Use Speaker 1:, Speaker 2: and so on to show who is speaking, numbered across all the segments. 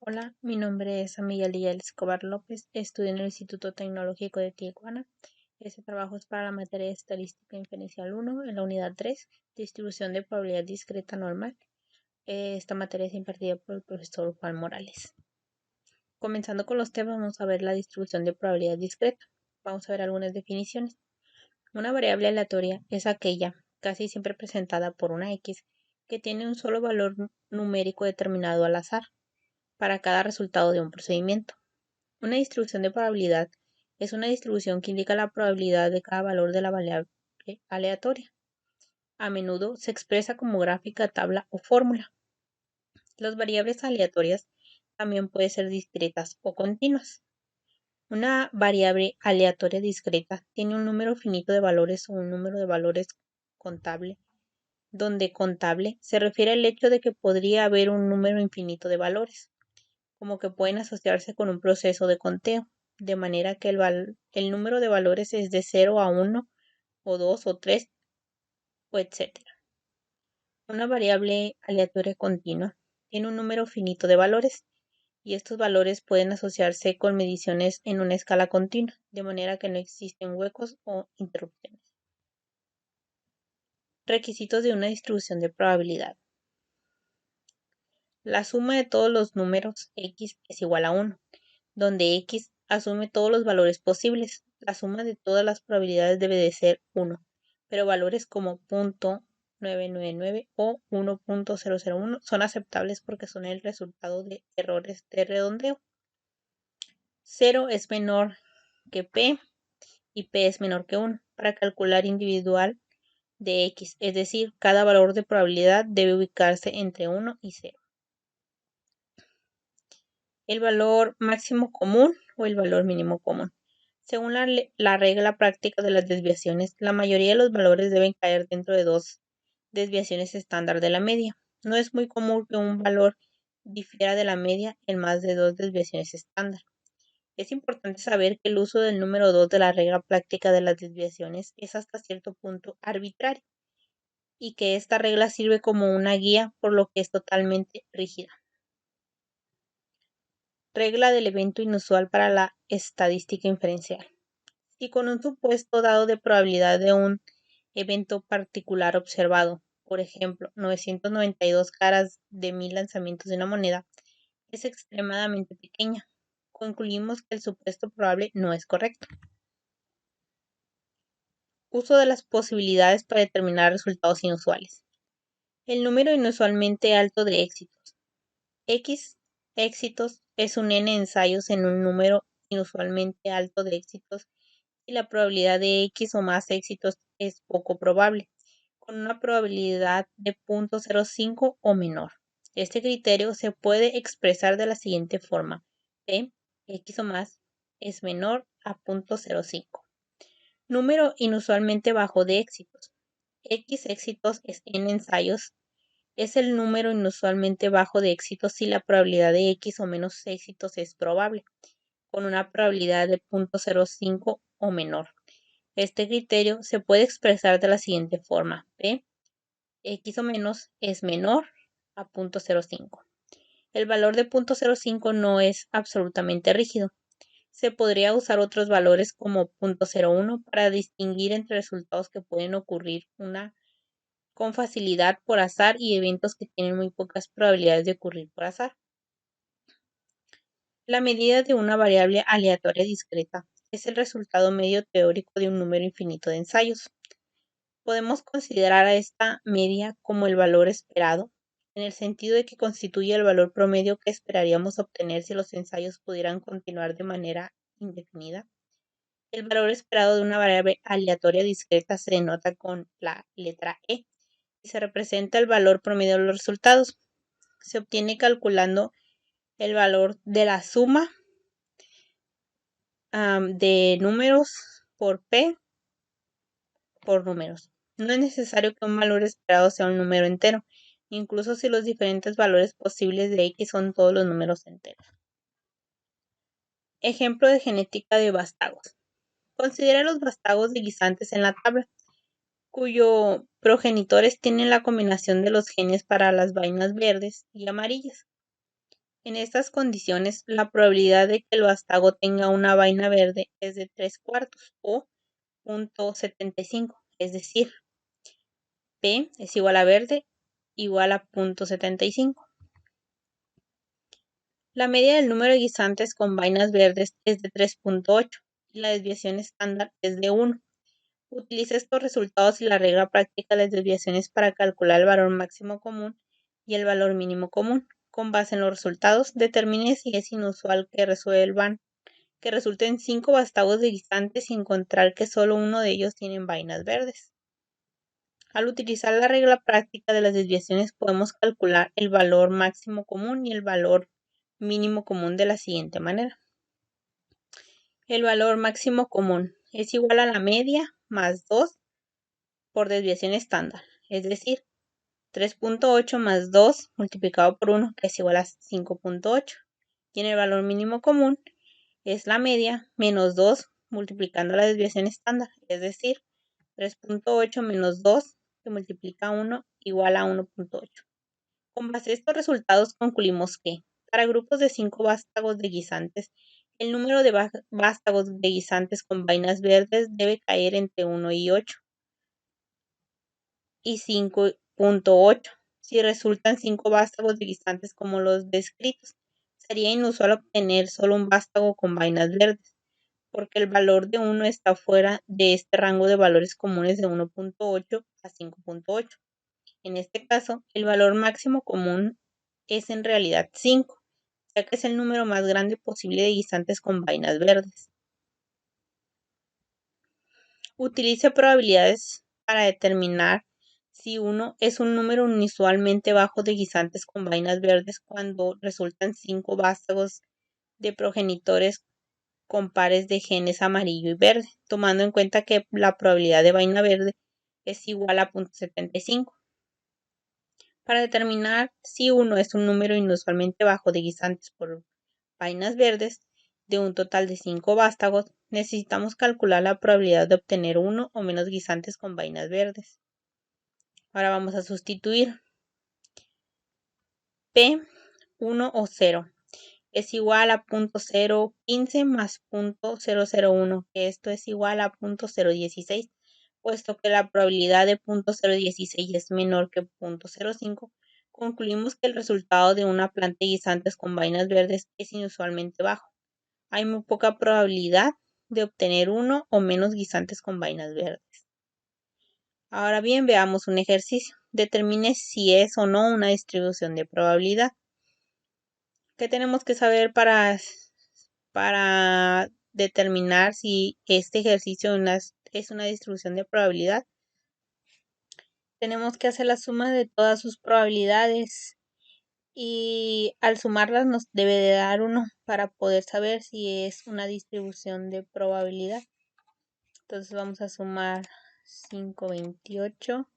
Speaker 1: Hola, mi nombre es Amigdalia Escobar López, estudio en el Instituto Tecnológico de Tijuana. Este trabajo es para la materia de Estadística Inferencial 1 en la unidad 3, Distribución de Probabilidad Discreta Normal. Esta materia es impartida por el profesor Juan Morales. Comenzando con los temas, vamos a ver la distribución de probabilidad discreta. Vamos a ver algunas definiciones. Una variable aleatoria es aquella, casi siempre presentada por una X, que tiene un solo valor numérico determinado al azar para cada resultado de un procedimiento. Una distribución de probabilidad es una distribución que indica la probabilidad de cada valor de la variable aleatoria. A menudo se expresa como gráfica, tabla o fórmula. Las variables aleatorias también pueden ser discretas o continuas. Una variable aleatoria discreta tiene un número finito de valores o un número de valores contable, donde contable se refiere al hecho de que podría haber un número infinito de valores, como que pueden asociarse con un proceso de conteo, de manera que el número de valores es de 0 a 1 o 2 o 3 o etcétera. Una variable aleatoria continua tiene un número finito de valores y estos valores pueden asociarse con mediciones en una escala continua, de manera que no existen huecos o interrupciones. Requisitos de una distribución de probabilidad. La suma de todos los números x es igual a 1, donde x asume todos los valores posibles. La suma de todas las probabilidades debe de ser 1, pero valores como .999 o 1.001 son aceptables porque son el resultado de errores de redondeo. 0 es menor que p y p es menor que 1 para calcular individual de x, es decir, cada valor de probabilidad debe ubicarse entre 1 y 0. El valor máximo común o el valor mínimo común. Según la regla práctica de las desviaciones, la mayoría de los valores deben caer dentro de dos desviaciones estándar de la media. No es muy común que un valor difiera de la media en más de dos desviaciones estándar. Es importante saber que el uso del número 2 de la regla práctica de las desviaciones es hasta cierto punto arbitrario y que esta regla sirve como una guía, por lo que es totalmente rígida. Regla del evento inusual para la estadística inferencial. Si con un supuesto dado de probabilidad de un evento particular observado, por ejemplo, 992 caras de 1000 lanzamientos de una moneda, es extremadamente pequeña, concluimos que el supuesto probable no es correcto. Uso de las posibilidades para determinar resultados inusuales. El número inusualmente alto de éxitos. X éxitos es un n ensayos en un número inusualmente alto de éxitos y la probabilidad de X o más éxitos es poco probable, con una probabilidad de 0.05 o menor. Este criterio se puede expresar de la siguiente forma: P, X o más, es menor a 0.05. Número inusualmente bajo de éxitos. X éxitos es n ensayos. Es el número inusualmente bajo de éxitos si la probabilidad de X o menos éxitos es probable, con una probabilidad de 0.05 o menor. Este criterio se puede expresar de la siguiente forma: P, X o menos, es menor a 0.05. El valor de 0.05 no es absolutamente rígido. Se podría usar otros valores como 0.01 para distinguir entre resultados que pueden ocurrir con facilidad por azar y eventos que tienen muy pocas probabilidades de ocurrir por azar. La medida de una variable aleatoria discreta es el resultado medio teórico de un número infinito de ensayos. Podemos considerar a esta media como el valor esperado, en el sentido de que constituye el valor promedio que esperaríamos obtener si los ensayos pudieran continuar de manera indefinida. El valor esperado de una variable aleatoria discreta se denota con la letra E y se representa el valor promedio de los resultados. Se obtiene calculando el valor de la suma de números por P por números. No es necesario que un valor esperado sea un número entero, incluso si los diferentes valores posibles de X son todos los números enteros. Ejemplo de genética de vástagos. Considera los vástagos de guisantes en la tabla, cuyos progenitores tienen la combinación de los genes para las vainas verdes y amarillas. En estas condiciones, la probabilidad de que el vástago tenga una vaina verde es de 3/4 o 0.75, es decir, P es igual a verde igual a 0.75. La media del número de guisantes con vainas verdes es de 3.8 y la desviación estándar es de 1. Utiliza estos resultados y la regla práctica de las desviaciones para calcular el valor máximo común y el valor mínimo común. Con base en los resultados, determine si es inusual que resulten 5 vástagos de guisantes y encontrar que solo uno de ellos tiene vainas verdes. Al utilizar la regla práctica de las desviaciones podemos calcular el valor máximo común y el valor mínimo común de la siguiente manera. El valor máximo común es igual a la media más 2 por desviación estándar, es decir, 3.8 más 2 multiplicado por 1, que es igual a 5.8. Y en el valor mínimo común es la media menos 2 multiplicando la desviación estándar, es decir, 3.8 menos 2 que multiplica 1 igual a 1.8. Con base a estos resultados concluimos que para grupos de 5 vástagos de guisantes, el número de vástagos de guisantes con vainas verdes debe caer entre 1 y 8 y 5.8 si resultan 5 vástagos de guisantes como los descritos. Sería inusual obtener solo un vástago con vainas verdes, porque el valor de 1 está fuera de este rango de valores comunes de 1.8 a 5.8. En este caso, el valor máximo común es en realidad 5, ya que es el número más grande posible de guisantes con vainas verdes. Utilice probabilidades para determinar si 1 es un número inusualmente bajo de guisantes con vainas verdes cuando resultan 5 vástagos de progenitores con pares de genes amarillo y verde, tomando en cuenta que la probabilidad de vaina verde es igual a 0.75. Para determinar si 1 es un número inusualmente bajo de guisantes por vainas verdes de un total de 5 vástagos, necesitamos calcular la probabilidad de obtener 1 o menos guisantes con vainas verdes. Ahora vamos a sustituir. P, 1 o 0 es igual a 0.015 más 0.001, que esto es igual a 0.016, puesto que la probabilidad de 0.016 es menor que 0.05, concluimos que el resultado de una planta de guisantes con vainas verdes es inusualmente bajo. Hay muy poca probabilidad de obtener 1 o menos guisantes con vainas verdes. Ahora bien, veamos un ejercicio. Determine si es o no una distribución de probabilidad. ¿Qué tenemos que saber para determinar si este ejercicio es una distribución de probabilidad? Tenemos que hacer la suma de todas sus probabilidades y al sumarlas nos debe de dar 1 para poder saber si es una distribución de probabilidad. Entonces vamos a sumar 528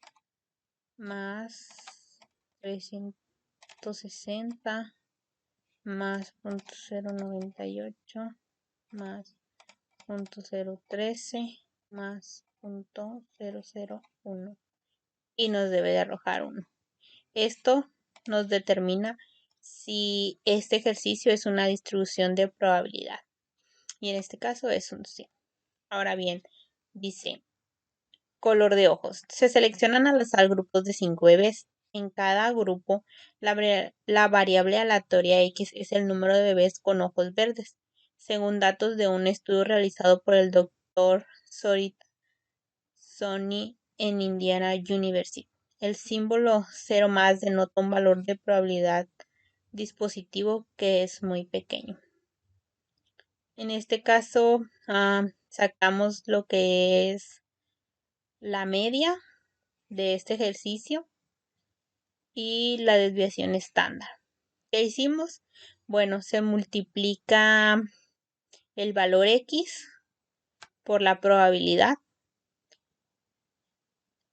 Speaker 1: más 360 más 0.098 más 0.013 más 0.001 y nos debe de arrojar 1. Esto nos determina si este ejercicio es una distribución de probabilidad y en este caso es un sí. Ahora bien, dice color de ojos. Se seleccionan al azar grupos de 5 bebés. En cada grupo, la variable aleatoria X es el número de bebés con ojos verdes, según datos de un estudio realizado por el Dr. Sony en Indiana University. El símbolo 0 más denota un valor de probabilidad dispositivo que es muy pequeño. En este caso, sacamos lo que es la media de este ejercicio y la desviación estándar. ¿Qué hicimos? Bueno, se multiplica el valor X por la probabilidad,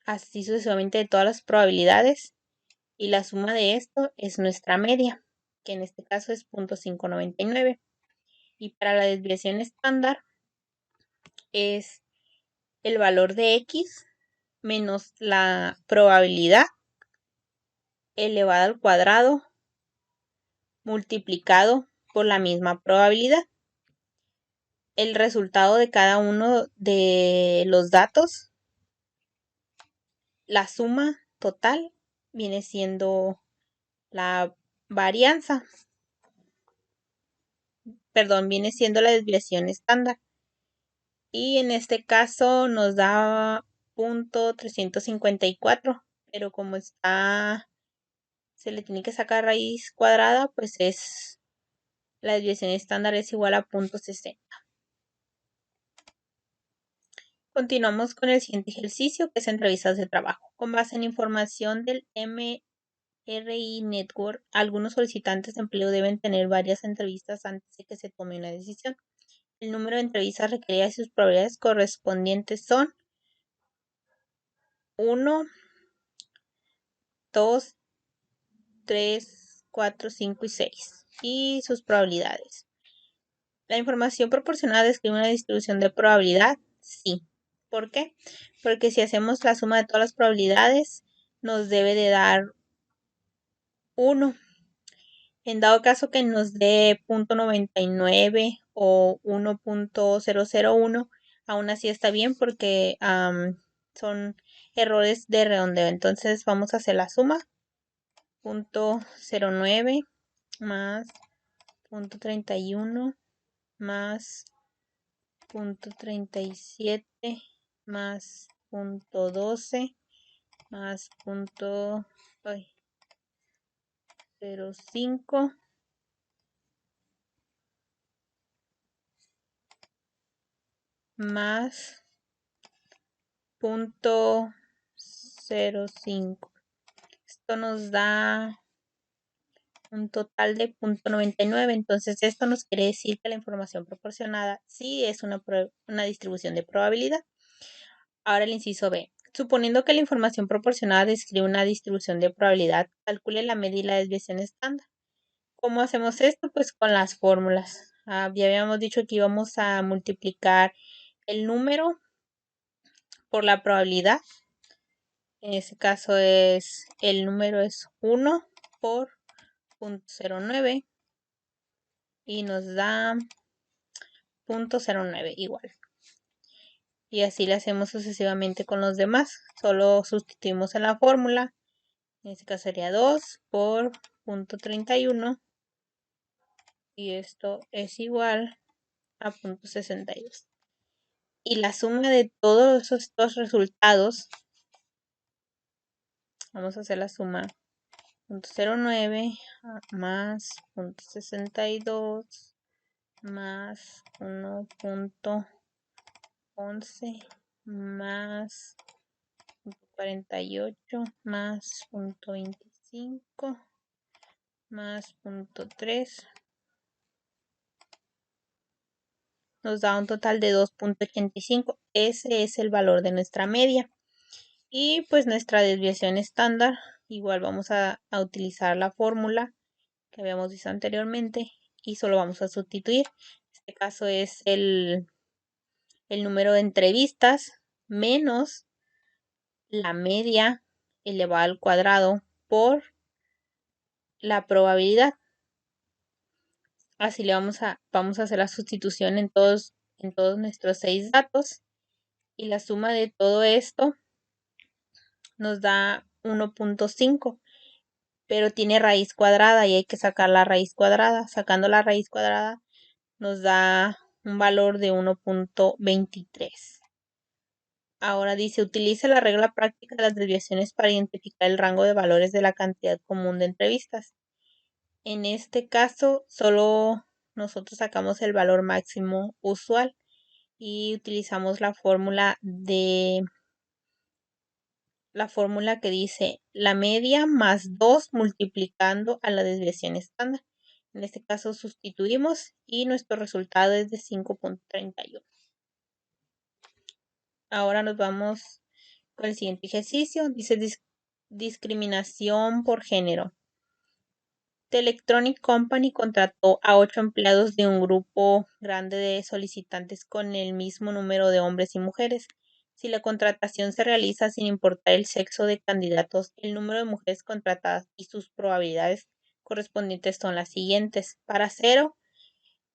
Speaker 1: así sucesivamente de todas las probabilidades, y la suma de esto es nuestra media, que en este caso es 0.599. Y para la desviación estándar es el valor de X menos la probabilidad elevada al cuadrado multiplicado por la misma probabilidad. El resultado de cada uno de los datos, la suma total, viene siendo la varianza, viene siendo la desviación estándar. Y en este caso nos da 0.354, pero como se le tiene que sacar raíz cuadrada, pues la desviación estándar es igual a 0.60. Continuamos con el siguiente ejercicio, que es entrevistas de trabajo. Con base en información del MRI Network, algunos solicitantes de empleo deben tener varias entrevistas antes de que se tome una decisión. El número de entrevistas requeridas y sus probabilidades correspondientes son 1, 2, 3, 4, 5 y 6. Y sus probabilidades. La información proporcionada describe una distribución de probabilidad. Sí. ¿Por qué? Porque si hacemos la suma de todas las probabilidades, nos debe de dar 1. En dado caso que nos dé 0.99 o 1.001, aún así está bien porque son errores de redondeo. Entonces vamos a hacer la suma. 0.09 más 0.31 más 0.37 más 0.12 más 0.05 más 0.05. Esto nos da un total de 0.99. Entonces esto nos quiere decir que la información proporcionada sí es una distribución de probabilidad. Ahora el inciso B. Suponiendo que la información proporcionada describe una distribución de probabilidad, calcule la media y la desviación estándar. ¿Cómo hacemos esto? Pues con las fórmulas. Ya habíamos dicho que íbamos a multiplicar el número por la probabilidad. En este caso el número es 1 por 0.09 y nos da 0.09 igual. Y así le hacemos sucesivamente con los demás. Solo sustituimos en la fórmula. En este caso sería 2 por 0.31 y esto es igual a 0.62. Y la suma de todos estos resultados, vamos a hacer la suma, 0.09 más 0.62 más 1.11 más 0.48 más 0.25 más 0.3 nos da un total de 2.85. Ese es el valor de nuestra media. Y pues nuestra desviación estándar, igual vamos a utilizar la fórmula que habíamos visto anteriormente y solo vamos a sustituir. En este caso es el número de entrevistas menos la media elevado al cuadrado por la probabilidad. Así le vamos a hacer la sustitución en todos nuestros 6 datos y la suma de todo esto nos da 1.5, pero tiene raíz cuadrada y hay que sacar la raíz cuadrada. Sacando la raíz cuadrada nos da un valor de 1.23. Ahora dice, utilice la regla práctica de las desviaciones para identificar el rango de valores de la cantidad común de entrevistas. En este caso, solo nosotros sacamos el valor máximo usual y utilizamos la fórmula que dice la media más 2 multiplicando a la desviación estándar. En este caso sustituimos y nuestro resultado es de 5.31. Ahora nos vamos con el siguiente ejercicio. Dice discriminación por género. The Electronic Company contrató a 8 empleados de un grupo grande de solicitantes con el mismo número de hombres y mujeres. Si la contratación se realiza sin importar el sexo de candidatos, el número de mujeres contratadas y sus probabilidades correspondientes son las siguientes. Para 0,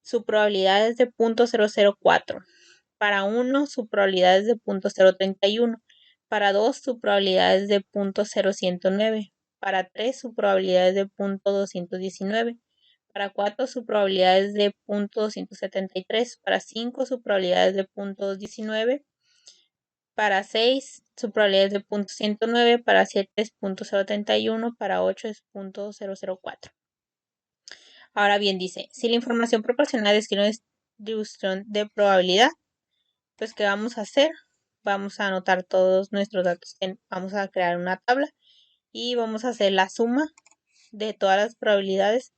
Speaker 1: su probabilidad es de 0.004. Para 1, su probabilidad es de 0.031. Para 2, su probabilidad es de 0.0109. Para 3, su probabilidad es de 0.219. Para 4, su probabilidad es de 0.273. Para 5, su probabilidad es de 0.219. Para 6, su probabilidad es de 0.109. Para 7 es 0.031. Para 8 es 0.004. Ahora bien, dice, si la información proporcionada describe una distribución de probabilidad, pues ¿qué vamos a hacer? Vamos a anotar todos nuestros datos. Vamos a crear una tabla y vamos a hacer la suma de todas las probabilidades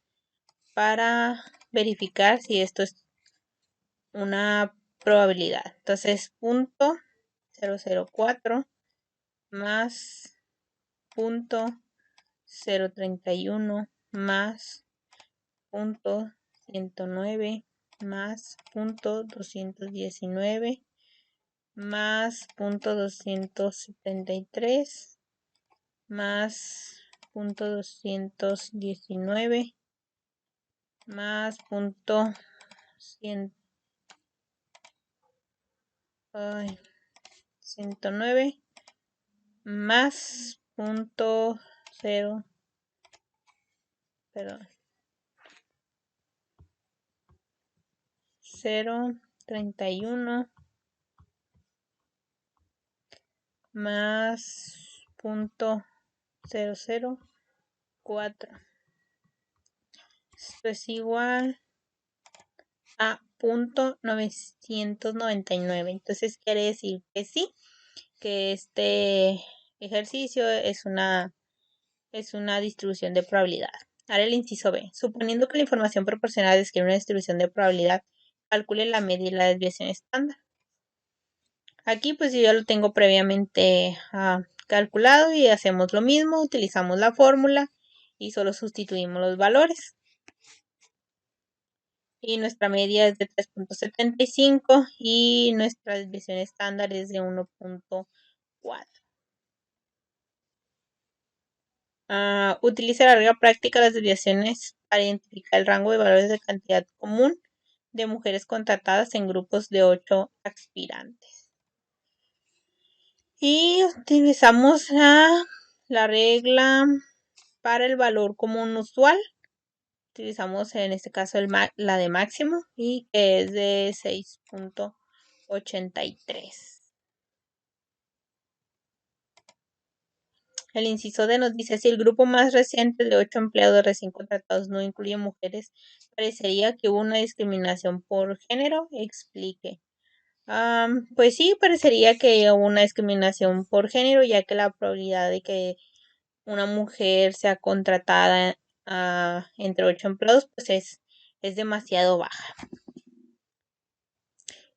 Speaker 1: para verificar si esto es una probabilidad. Entonces, 0.004 más 0.031 más 0.109 más 0.219 más 0.273 más 0.219 más 109 más 0.31 más 0.004. Esto es igual a 0.999. Entonces quiere decir que sí, que este ejercicio es una distribución de probabilidad. Ahora el inciso B. Suponiendo que la información proporcionada describe una distribución de probabilidad, calcule la media y la desviación estándar. Aquí pues yo ya lo tengo previamente calculado y hacemos lo mismo, utilizamos la fórmula y solo sustituimos los valores. Y nuestra media es de 3.75 y nuestra desviación estándar es de 1.4. Utiliza la regla práctica de las desviaciones para identificar el rango de valores de cantidad común de mujeres contratadas en grupos de 8 aspirantes. Y utilizamos la regla para el valor común usual. Utilizamos en este caso la de máximo y que es de 6.83. El inciso D nos dice, si el grupo más reciente de 8 empleados recién contratados no incluye mujeres, parecería que hubo una discriminación por género. Explique. Pues sí, parecería que hubo una discriminación por género, ya que la probabilidad de que una mujer sea contratada entre 8 empleados, pues es demasiado baja.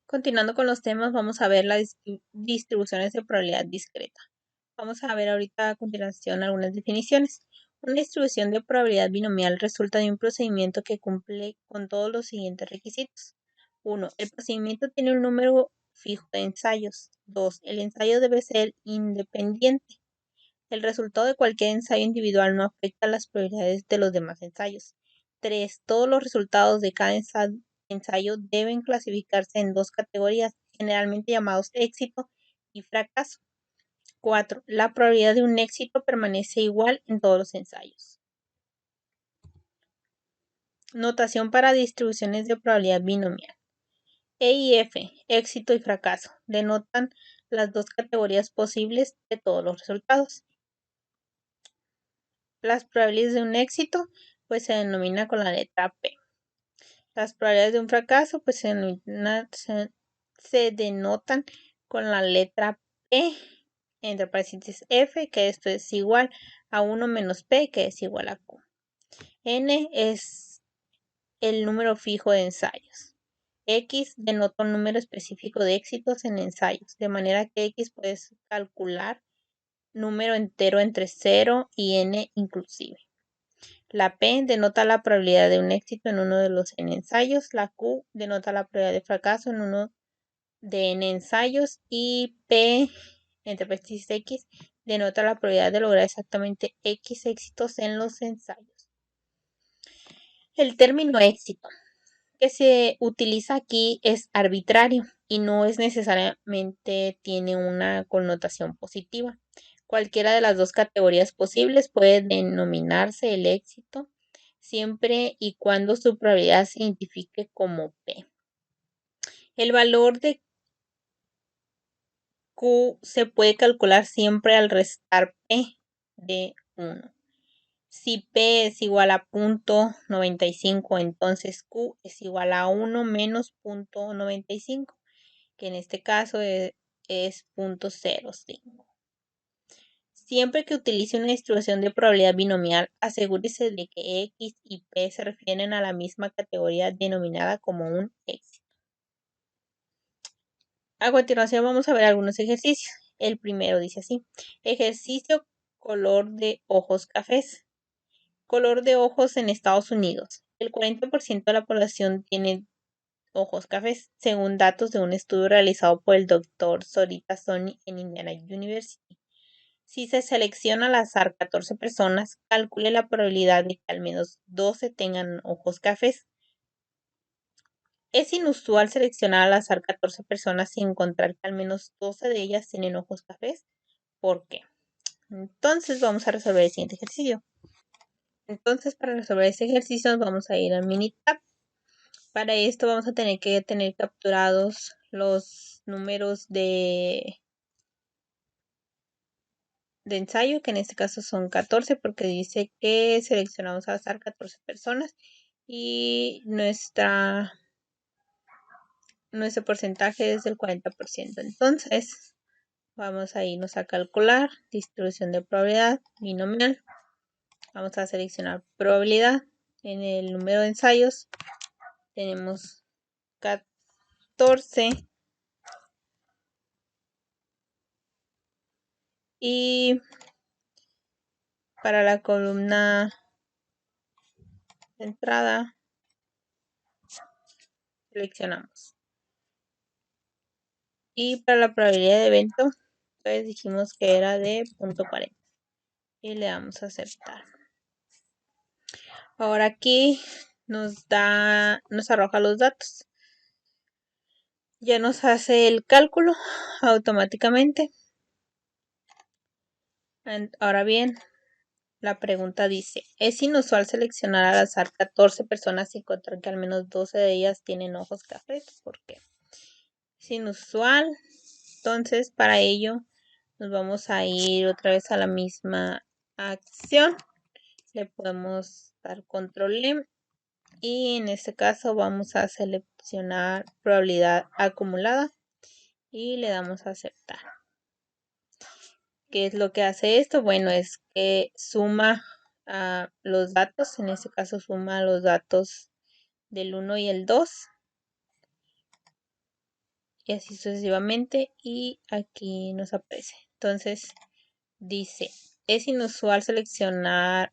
Speaker 1: Continuando con los temas, vamos a ver las distribuciones de probabilidad discreta. Vamos a ver ahorita a continuación algunas definiciones. Una distribución de probabilidad binomial resulta de un procedimiento que cumple con todos los siguientes requisitos. 1. El procedimiento tiene un número fijo de ensayos. 2. El ensayo debe ser independiente. El resultado de cualquier ensayo individual no afecta a las probabilidades de los demás ensayos. 3. Todos los resultados de cada ensayo deben clasificarse en dos categorías, generalmente llamados éxito y fracaso. 4. La probabilidad de un éxito permanece igual en todos los ensayos. Notación para distribuciones de probabilidad binomial. E y F, éxito y fracaso, denotan las dos categorías posibles de todos los resultados. Las probabilidades de un éxito pues se denomina con la letra P. Las probabilidades de un fracaso pues se denotan con la letra P entre paréntesis F, que esto es igual a 1 menos P, que es igual a Q. N es el número fijo de ensayos. X denota un número específico de éxitos en ensayos, de manera que X puedes calcular número entero entre 0 y N inclusive. La P denota la probabilidad de un éxito en uno de los N ensayos. La Q denota la probabilidad de fracaso en uno de N ensayos. Y P, entre paréntesis X, denota la probabilidad de lograr exactamente X éxitos en los ensayos. El término éxito que se utiliza aquí es arbitrario y no es necesariamente tiene una connotación positiva. Cualquiera de las dos categorías posibles puede denominarse el éxito siempre y cuando su probabilidad se identifique como P. El valor de Q se puede calcular siempre al restar P de 1. Si P es igual a 0.95, entonces Q es igual a 1 menos 0.95, que en este caso es 0.05. Siempre que utilice una distribución de probabilidad binomial, asegúrese de que X y P se refieren a la misma categoría denominada como un éxito. A continuación vamos a ver algunos ejercicios. El primero dice así: ejercicio color de ojos cafés. Color de ojos en Estados Unidos. El 40% de la población tiene ojos cafés, según datos de un estudio realizado por el Dr. Sorita Soni en Indiana University. Si se selecciona al azar 14 personas, calcule la probabilidad de que al menos 12 tengan ojos cafés. Es inusual seleccionar al azar 14 personas y encontrar que al menos 12 de ellas tienen ojos cafés. ¿Por qué? Entonces vamos a resolver el siguiente ejercicio. Entonces, para resolver este ejercicio vamos a ir al Minitab. Para esto vamos a tener que tener capturados los números de ensayo, que en este caso son 14, porque dice que seleccionamos al azar 14 personas y nuestro porcentaje es del 40%. Entonces, vamos a irnos a calcular distribución de probabilidad binomial. Vamos a seleccionar probabilidad. En el número de ensayos tenemos 14 y para la columna de entrada seleccionamos. Y para la probabilidad de evento, entonces dijimos que era de 0.40 y le damos a aceptar. Ahora aquí nos arroja los datos. Ya nos hace el cálculo automáticamente. Ahora bien, la pregunta dice: ¿es inusual seleccionar al azar 14 personas y encontrar que al menos 12 de ellas tienen ojos cafés? ¿Por qué? Es inusual. Entonces, para ello, nos vamos a ir otra vez a la misma acción. Le podemos dar control M y en este caso vamos a seleccionar probabilidad acumulada y le damos a aceptar. ¿Qué es lo que hace esto? Bueno, es que suma los datos, en este caso suma los datos del 1 y el 2 y así sucesivamente, y aquí nos aparece. Entonces dice: es inusual seleccionar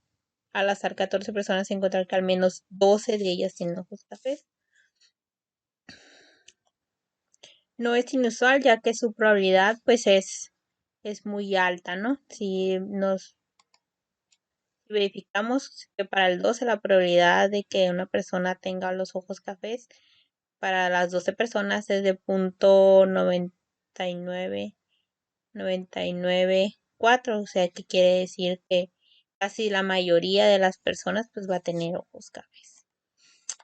Speaker 1: al azar 14 personas y encontrar que al menos 12 de ellas tienen ojos cafés. No es inusual, ya que su probabilidad pues es muy alta, ¿no? Si nos verificamos que para el 12 la probabilidad de que una persona tenga los ojos cafés para las 12 personas es de 0.9994, o sea que quiere decir que casi la mayoría de las personas pues va a tener ojos cafés.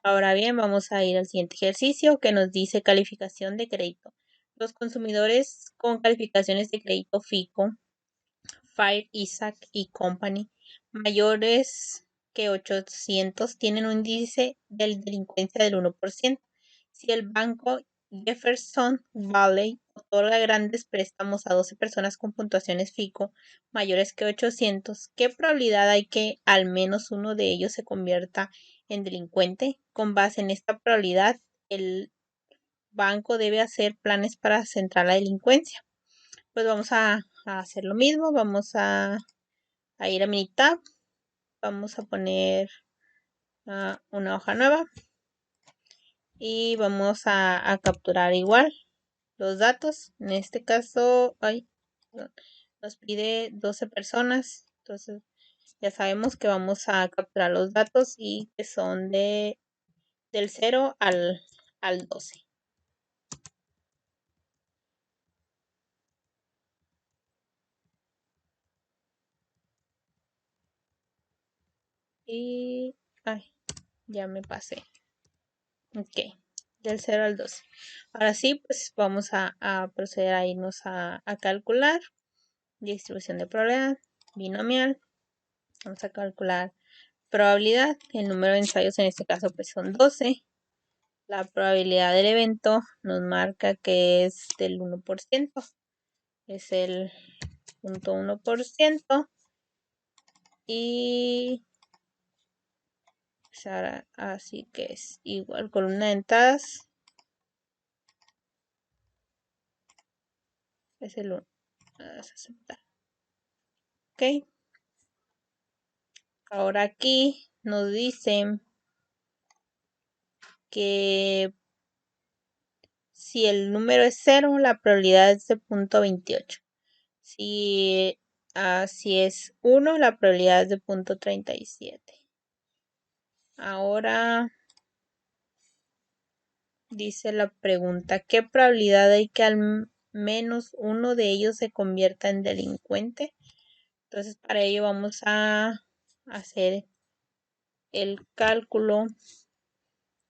Speaker 1: Ahora bien, vamos a ir al siguiente ejercicio que nos dice calificación de crédito. Los consumidores con calificaciones de crédito FICO, Fire Isaac y Company, mayores que 800 tienen un índice de delincuencia del 1%. Si el banco Jefferson Valley otorga grandes préstamos a 12 personas con puntuaciones FICO mayores que 800, ¿qué probabilidad hay que al menos uno de ellos se convierta en delincuente? Con base en esta probabilidad, el banco debe hacer planes para centrar la delincuencia. Pues vamos a hacer lo mismo, vamos a ir a Minitab, vamos a poner una hoja nueva y vamos a capturar igual los datos. En este caso nos pide 12 personas, entonces Ya sabemos que vamos a capturar los datos y que son del 0 al 12. Y, ay, ya me pasé. Ok, del 0 al 12. Ahora sí, pues vamos a proceder a irnos a calcular distribución de probabilidad binomial. Vamos a calcular probabilidad. El número de ensayos en este caso pues son 12. La probabilidad del evento nos marca que es del 1%. Es el 0.1%. Y así que es igual columna de entradas. Es el 1. Vamos a aceptar. Ok. Ahora aquí nos dicen que si el número es 0, la probabilidad es de 0.28. Si es 1, la probabilidad es de 0.37. Ahora dice la pregunta, ¿qué probabilidad hay que al menos uno de ellos se convierta en delincuente? Entonces, para ello vamos a hacer el cálculo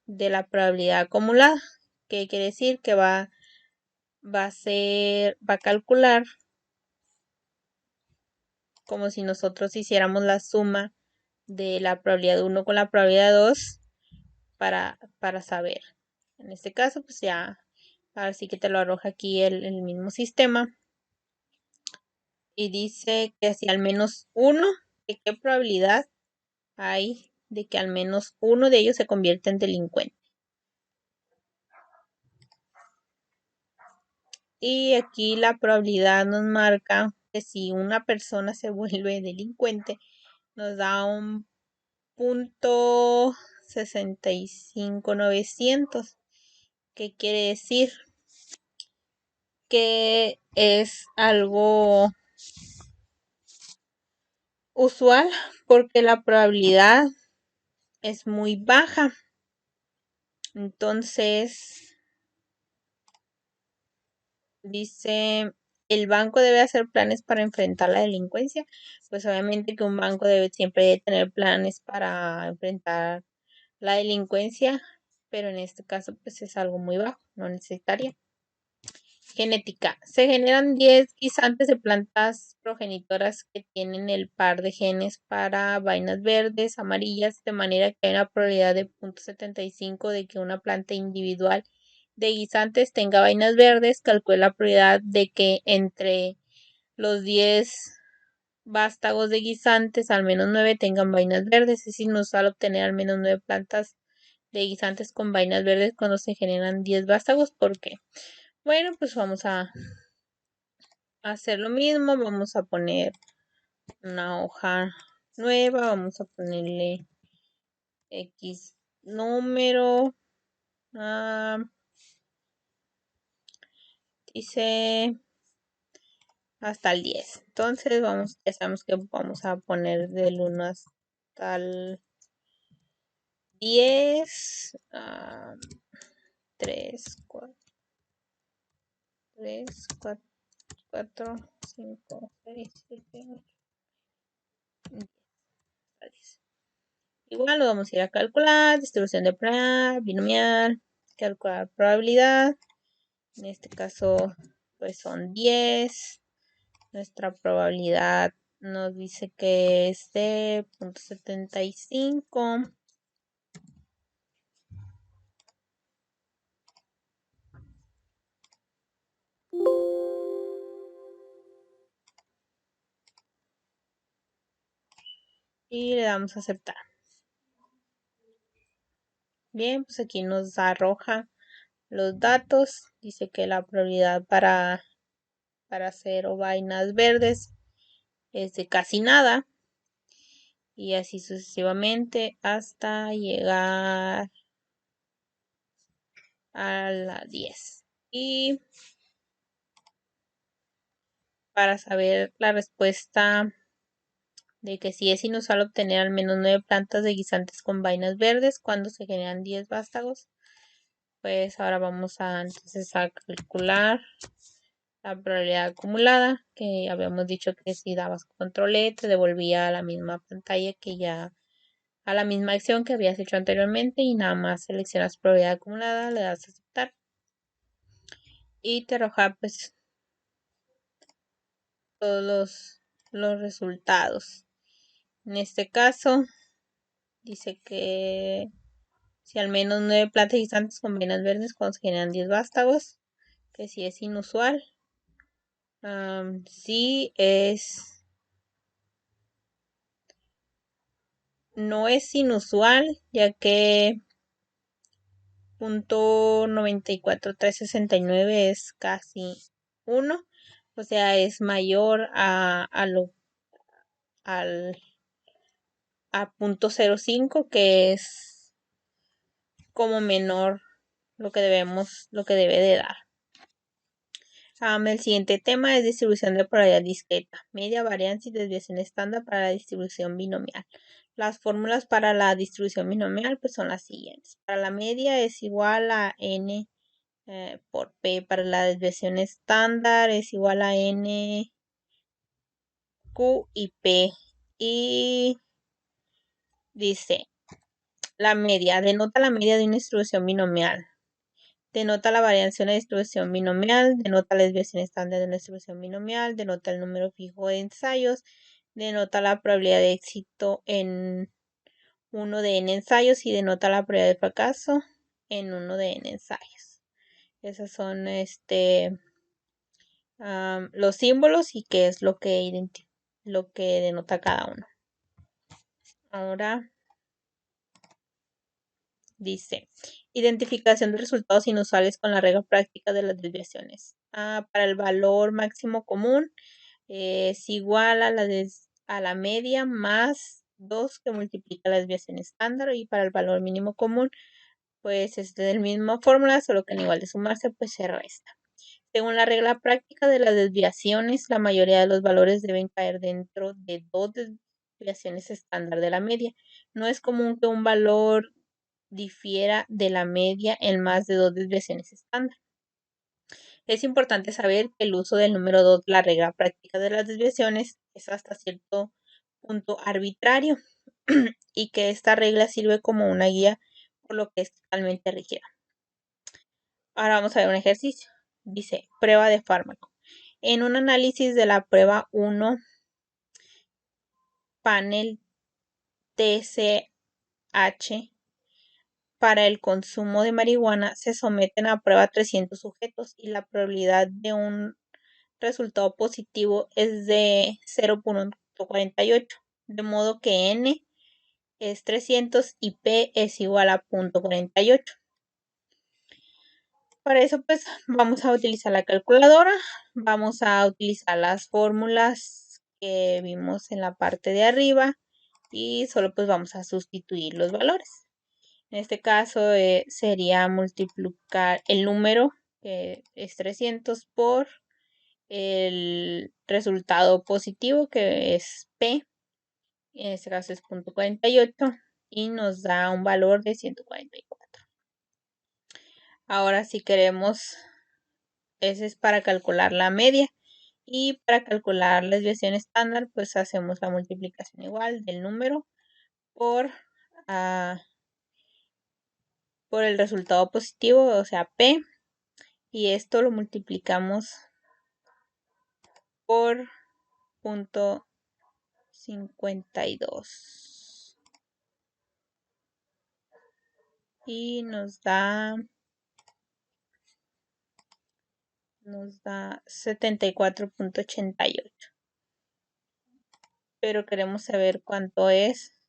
Speaker 1: de la probabilidad acumulada, que quiere decir que va a calcular como si nosotros hiciéramos la suma de la probabilidad 1 con la probabilidad 2 para saber. En este caso, pues ya, ahora sí que te lo arroja aquí el mismo sistema. Y dice que si al menos uno, ¿de qué probabilidad hay de que al menos uno de ellos se convierta en delincuente? Y aquí la probabilidad nos marca que si una persona se vuelve delincuente, nos da un punto 65,900. ¿Qué quiere decir? Que es algo usual porque la probabilidad es muy baja. Entonces, dice, el banco debe hacer planes para enfrentar la delincuencia. Pues obviamente que un banco debe siempre tener planes para enfrentar la delincuencia, pero en este caso pues es algo muy bajo, no necesitaría. Genética. Se generan 10 guisantes de plantas progenitoras que tienen el par de genes para vainas verdes, amarillas, de manera que hay una probabilidad de 0.75 de que una planta individual de guisantes tenga vainas verdes. Calcula la probabilidad de que entre los 10 vástagos de guisantes, al menos 9 tengan vainas verdes. Es inusual obtener al menos 9 plantas de guisantes con vainas verdes cuando se generan 10 vástagos. ¿Por qué? Bueno, pues vamos a hacer lo mismo. Vamos a poner una hoja nueva. Vamos a ponerle X número. Dice hasta el 10. Entonces ya sabemos que vamos a poner del 1 hasta el 10. 3, 4, 3, 4, 5, 6, 7, 8, 10. Igual lo vamos a ir a calcular, distribución de probabilidad, binomial, calcular probabilidad. En este caso, pues son 10. Nuestra probabilidad nos dice que es de 0.75. Y le damos a aceptar. Bien, pues aquí nos arroja los datos. Dice que la probabilidad para hacer vainas verdes es de casi nada. Y así sucesivamente hasta llegar a la 10. Y para saber la respuesta de que si es inusual obtener al menos 9 plantas de guisantes con vainas verdes cuando se generan 10 vástagos. Pues ahora vamos entonces a calcular la probabilidad acumulada, que habíamos dicho que si dabas control E te devolvía a la misma pantalla a la misma acción que habías hecho anteriormente, y nada más seleccionas probabilidad acumulada, le das a aceptar y te arroja pues todos los resultados. En este caso dice que si al menos 9 plantas guisantes con vainas verdes cuando se generan 10 vástagos, que si es inusual. Sí no es inusual, ya que .94369 es casi 1, o sea, es mayor al a .05, que es como menor lo que debe de dar. El siguiente tema es distribución de probabilidad discreta, media, varianza y desviación estándar para la distribución binomial. Las fórmulas para la distribución binomial pues son las siguientes. Para la media es igual a n por p. Para la desviación estándar es igual a n, q y p. Y dice, la media denota la media de una distribución binomial. Denota la varianza de una distribución binomial, denota la desviación estándar de una distribución binomial, denota el número fijo de ensayos, denota la probabilidad de éxito en 1 de n ensayos y denota la probabilidad de fracaso en 1 de n ensayos. Esos son los símbolos y qué es lo que denota cada uno. Ahora dice, identificación de resultados inusuales con la regla práctica de las desviaciones. Para el valor máximo común es igual a la media más 2 que multiplica la desviación estándar, y para el valor mínimo común pues es de la misma fórmula, solo que en igual de sumarse pues se resta. Según la regla práctica de las desviaciones, la mayoría de los valores deben caer dentro de 2 desviaciones estándar de la media. No es común que un valor difiera de la media en más de 2 desviaciones estándar. Es importante saber que el uso del número 2 de la regla práctica de las desviaciones es hasta cierto punto arbitrario y que esta regla sirve como una guía, por lo que es totalmente rígida. Ahora vamos a ver un ejercicio. Dice, prueba de fármaco. En un análisis de la prueba 1, panel TCH para el consumo de marihuana, se someten a prueba 300 sujetos y la probabilidad de un resultado positivo es de 0.48, de modo que n es 300 y p es igual a 0.48. Para eso pues vamos a utilizar la calculadora, vamos a utilizar las fórmulas que vimos en la parte de arriba y solo pues vamos a sustituir los valores. En este caso sería multiplicar el número, que es 300, por el resultado positivo, que es P, en este caso es 0.48, y nos da un valor de 144. Ahora si queremos, ese es para calcular la media, y para calcular la desviación estándar pues hacemos la multiplicación igual del número por el resultado positivo, o sea P, y esto lo multiplicamos por 0.52 y nos da 74.88, pero queremos saber cuánto es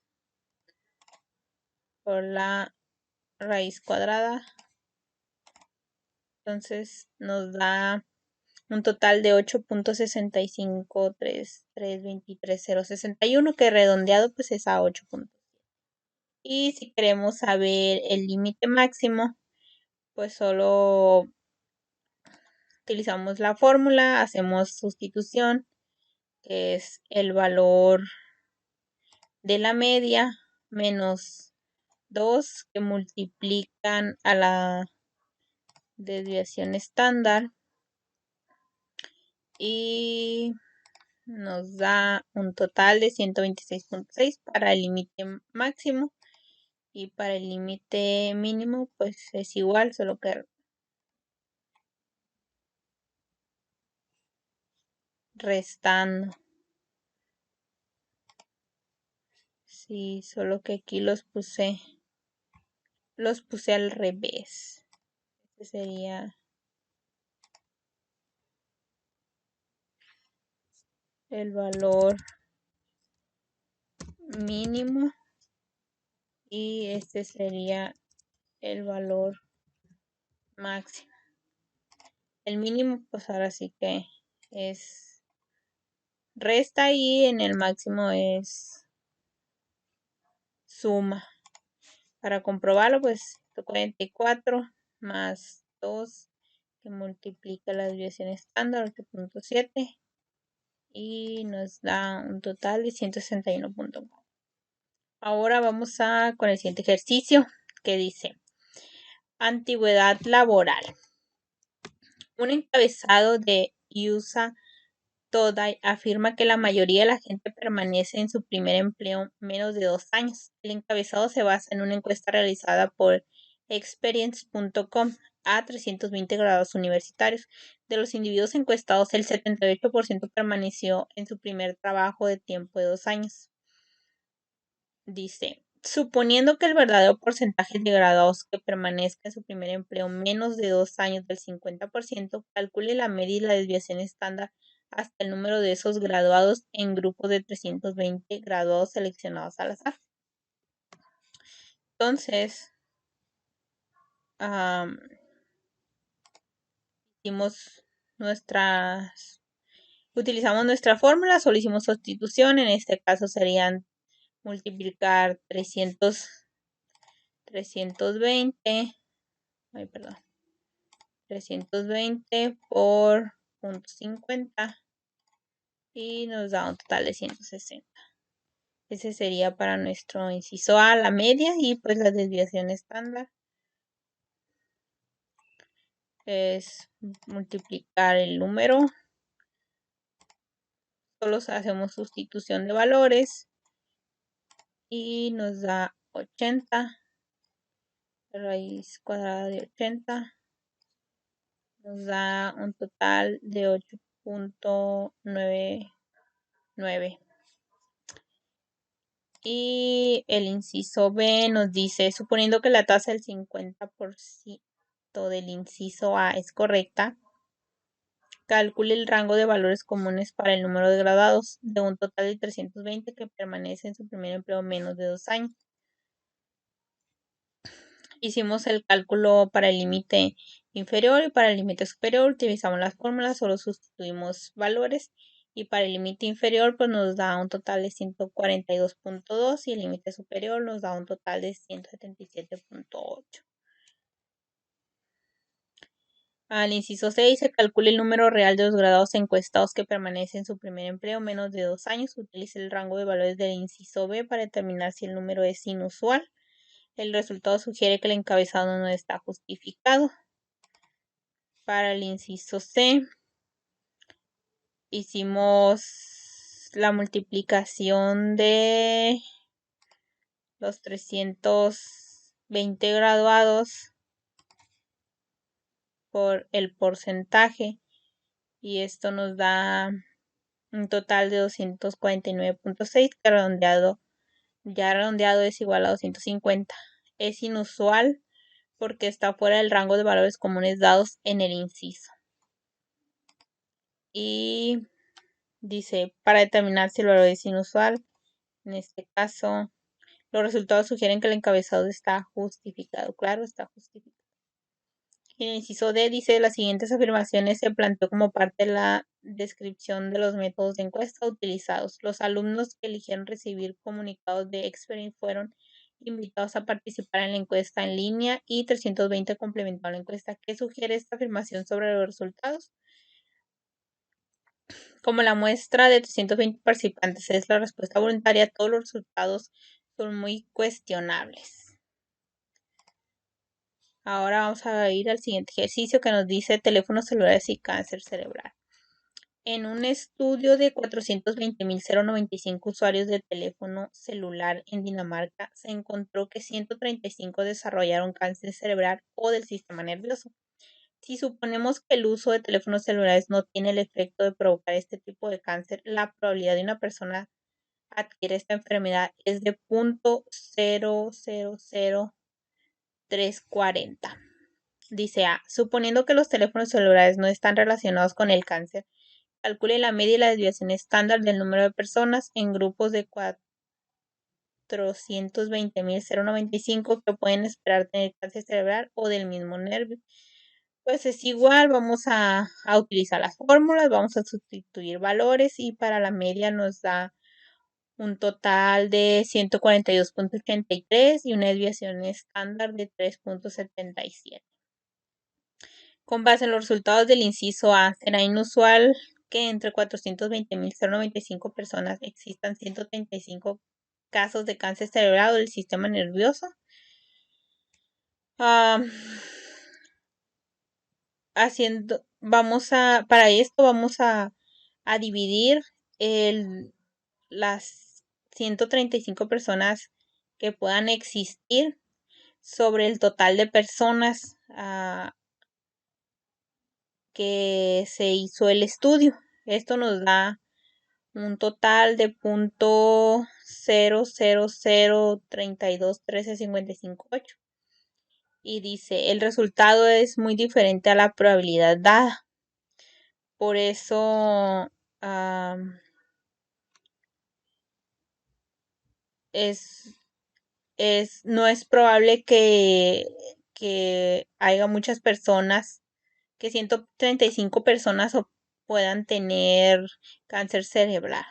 Speaker 1: por la raíz cuadrada. Entonces nos da un total de 8.653323061, que redondeado pues es a 8. Y si queremos saber el límite máximo, pues solo utilizamos la fórmula, hacemos sustitución, que es el valor de la media menos 2 que multiplican a la desviación estándar y nos da un total de 126.6 para el límite máximo, y para el límite mínimo pues es igual, solo que restando. Sí, solo que aquí los puse al revés. Este sería el valor mínimo y este sería el valor máximo. El mínimo pues ahora sí que es resta y en el máximo es suma. Para comprobarlo pues 44 más 2 que multiplica la desviación estándar 8.7 y nos da un total de 161.1. Ahora vamos con el siguiente ejercicio que dice antigüedad laboral. Un encabezado de USA Today afirma que la mayoría de la gente permanece en su primer empleo menos de 2 años. El encabezado se basa en una encuesta realizada por Experience.com a 320 graduados universitarios. De los individuos encuestados, el 78% permaneció en su primer trabajo de tiempo de 2 años. Dice, suponiendo que el verdadero porcentaje de graduados que permanezca en su primer empleo menos de 2 años del 50%, calcule la media y la desviación estándar hasta el número de esos graduados en grupos de 320 graduados seleccionados al azar. Entonces, utilizamos nuestra fórmula, solo hicimos sustitución, en este caso serían multiplicar 320 por 0.50 y nos da un total de 160. Ese sería para nuestro inciso A, la media, y pues la desviación estándar es multiplicar el número. Solo hacemos sustitución de valores y nos da 80. Raíz cuadrada de 80 nos da un total de 8.99. Y el inciso B nos dice, suponiendo que la tasa del 50% del inciso A es correcta, calcule el rango de valores comunes para el número de graduados de un total de 320 que permanece en su primer empleo menos de 2 años. Hicimos el cálculo para el límite inferior y para el límite superior, utilizamos las fórmulas, solo sustituimos valores, y para el límite inferior pues nos da un total de 142.2 y el límite superior nos da un total de 177.8. Al inciso 6 se calcula el número real de los graduados encuestados que permanecen en su primer empleo menos de 2 años. Utilice el rango de valores del inciso B para determinar si el número es inusual. El resultado sugiere que el encabezado no está justificado. Para el inciso C hicimos la multiplicación de los 320 graduados por el porcentaje y esto nos da un total de 249.6 que redondeado es igual a 250. Es inusual porque está fuera del rango de valores comunes dados en el inciso. Y dice, para determinar si el valor es inusual, en este caso, los resultados sugieren que el encabezado está justificado. Claro, está justificado. En el inciso D dice, las siguientes afirmaciones se planteó como parte de la descripción de los métodos de encuesta utilizados. Los alumnos que eligieron recibir comunicados de Experience fueron invitados a participar en la encuesta en línea y 320 complementaron la encuesta. ¿Qué sugiere esta afirmación sobre los resultados? Como la muestra de 320 participantes es la respuesta voluntaria, todos los resultados son muy cuestionables. Ahora vamos a ir al siguiente ejercicio que nos dice teléfonos celulares y cáncer cerebral. En un estudio de 420.095 usuarios de teléfono celular en Dinamarca, se encontró que 135 desarrollaron cáncer cerebral o del sistema nervioso. Si suponemos que el uso de teléfonos celulares no tiene el efecto de provocar este tipo de cáncer, la probabilidad de una persona adquiere esta enfermedad es de 0.000340. Dice A, suponiendo que los teléfonos celulares no están relacionados con el cáncer, calcule la media y la desviación estándar del número de personas en grupos de 420.095 que pueden esperar tener cáncer cerebral o del mismo nervio. Pues es igual, vamos a utilizar las fórmulas, vamos a sustituir valores y para la media nos da un total de 142.83 y una desviación estándar de 3.77. Con base en los resultados del inciso A, será inusual que entre 420.095 personas existan 135 casos de cáncer cerebral o del sistema nervioso. Para esto vamos a dividir las 135 personas que puedan existir sobre el total de personas que se hizo el estudio. Esto nos da un total de .000321355.8 y dice el resultado es muy diferente a la probabilidad dada. Por eso no es probable que haya muchas personas, que 135 personas puedan tener cáncer cerebral.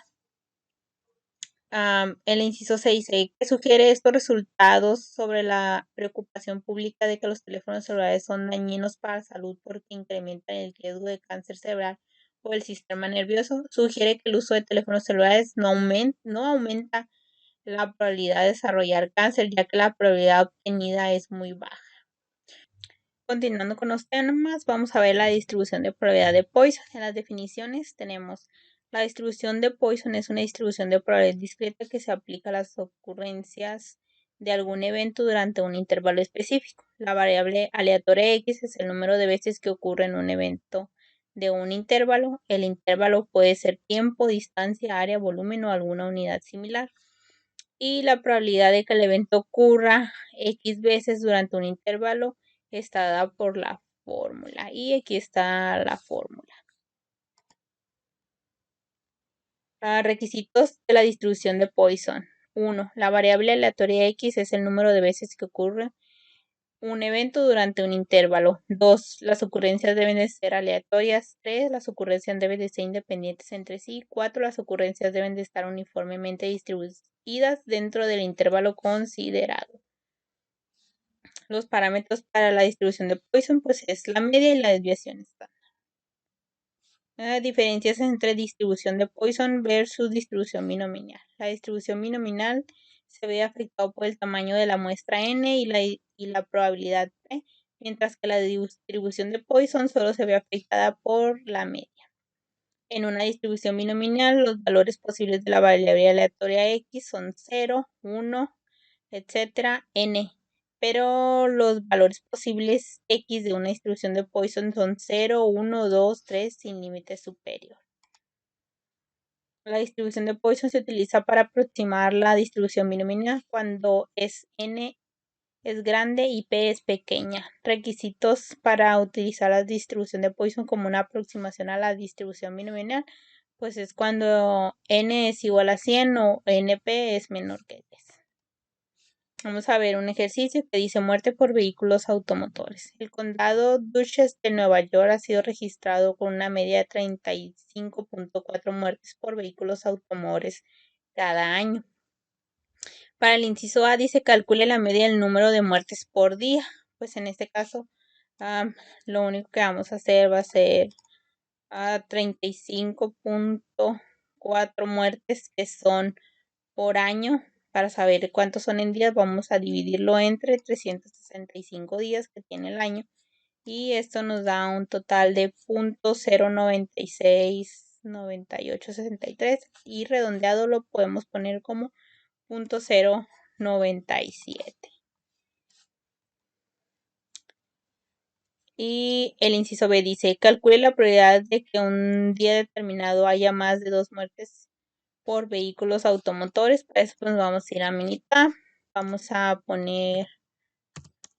Speaker 1: El inciso 6 dice que sugiere estos resultados sobre la preocupación pública de que los teléfonos celulares son dañinos para la salud porque incrementan el riesgo de cáncer cerebral o el sistema nervioso. Sugiere que el uso de teléfonos celulares no aumenta la probabilidad de desarrollar cáncer, ya que la probabilidad obtenida es muy baja. Continuando con los temas, vamos a ver la distribución de probabilidad de Poisson. En las definiciones tenemos la distribución de Poisson es una distribución de probabilidad discreta que se aplica a las ocurrencias de algún evento durante un intervalo específico. La variable aleatoria X es el número de veces que ocurre en un evento de un intervalo. El intervalo puede ser tiempo, distancia, área, volumen o alguna unidad similar. Y la probabilidad de que el evento ocurra X veces durante un intervalo está dada por la fórmula. Y aquí está la fórmula. Requisitos de la distribución de Poisson. 1. La variable aleatoria X es el número de veces que ocurre un evento durante un intervalo. 2. Las ocurrencias deben de ser aleatorias. 3. Las ocurrencias deben de ser independientes entre sí. 4. Las ocurrencias deben de estar uniformemente distribuidas dentro del intervalo considerado. Los parámetros para la distribución de Poisson pues es la media y la desviación estándar. Diferencias entre distribución de Poisson versus distribución binomial. La distribución binomial se ve afectado por el tamaño de la muestra n y la probabilidad p, mientras que la distribución de Poisson solo se ve afectada por la media. En una distribución binomial, los valores posibles de la variable aleatoria x son 0, 1, etcétera, n, pero los valores posibles x de una distribución de Poisson son 0, 1, 2, 3 sin límite superior. La distribución de Poisson se utiliza para aproximar la distribución binomial cuando n es grande y p es pequeña. Requisitos para utilizar la distribución de Poisson como una aproximación a la distribución binomial, pues es cuando n es igual a 100 o np es menor que 10. Vamos a ver un ejercicio que dice muerte por vehículos automotores. El condado Dutchess de Nueva York ha sido registrado con una media de 35.4 muertes por vehículos automotores cada año. Para el inciso A dice calcule la media del número de muertes por día. Pues en este caso lo único que vamos a hacer va a ser a 35.4 muertes que son por año. Para saber cuántos son en días, vamos a dividirlo entre 365 días que tiene el año. Y esto nos da un total de .0969863 y redondeado lo podemos poner como .097. Y el inciso B dice, calcule la probabilidad de que un día determinado haya más de 2 muertes por vehículos automotores. Para eso pues vamos a ir a mitad. Vamos a poner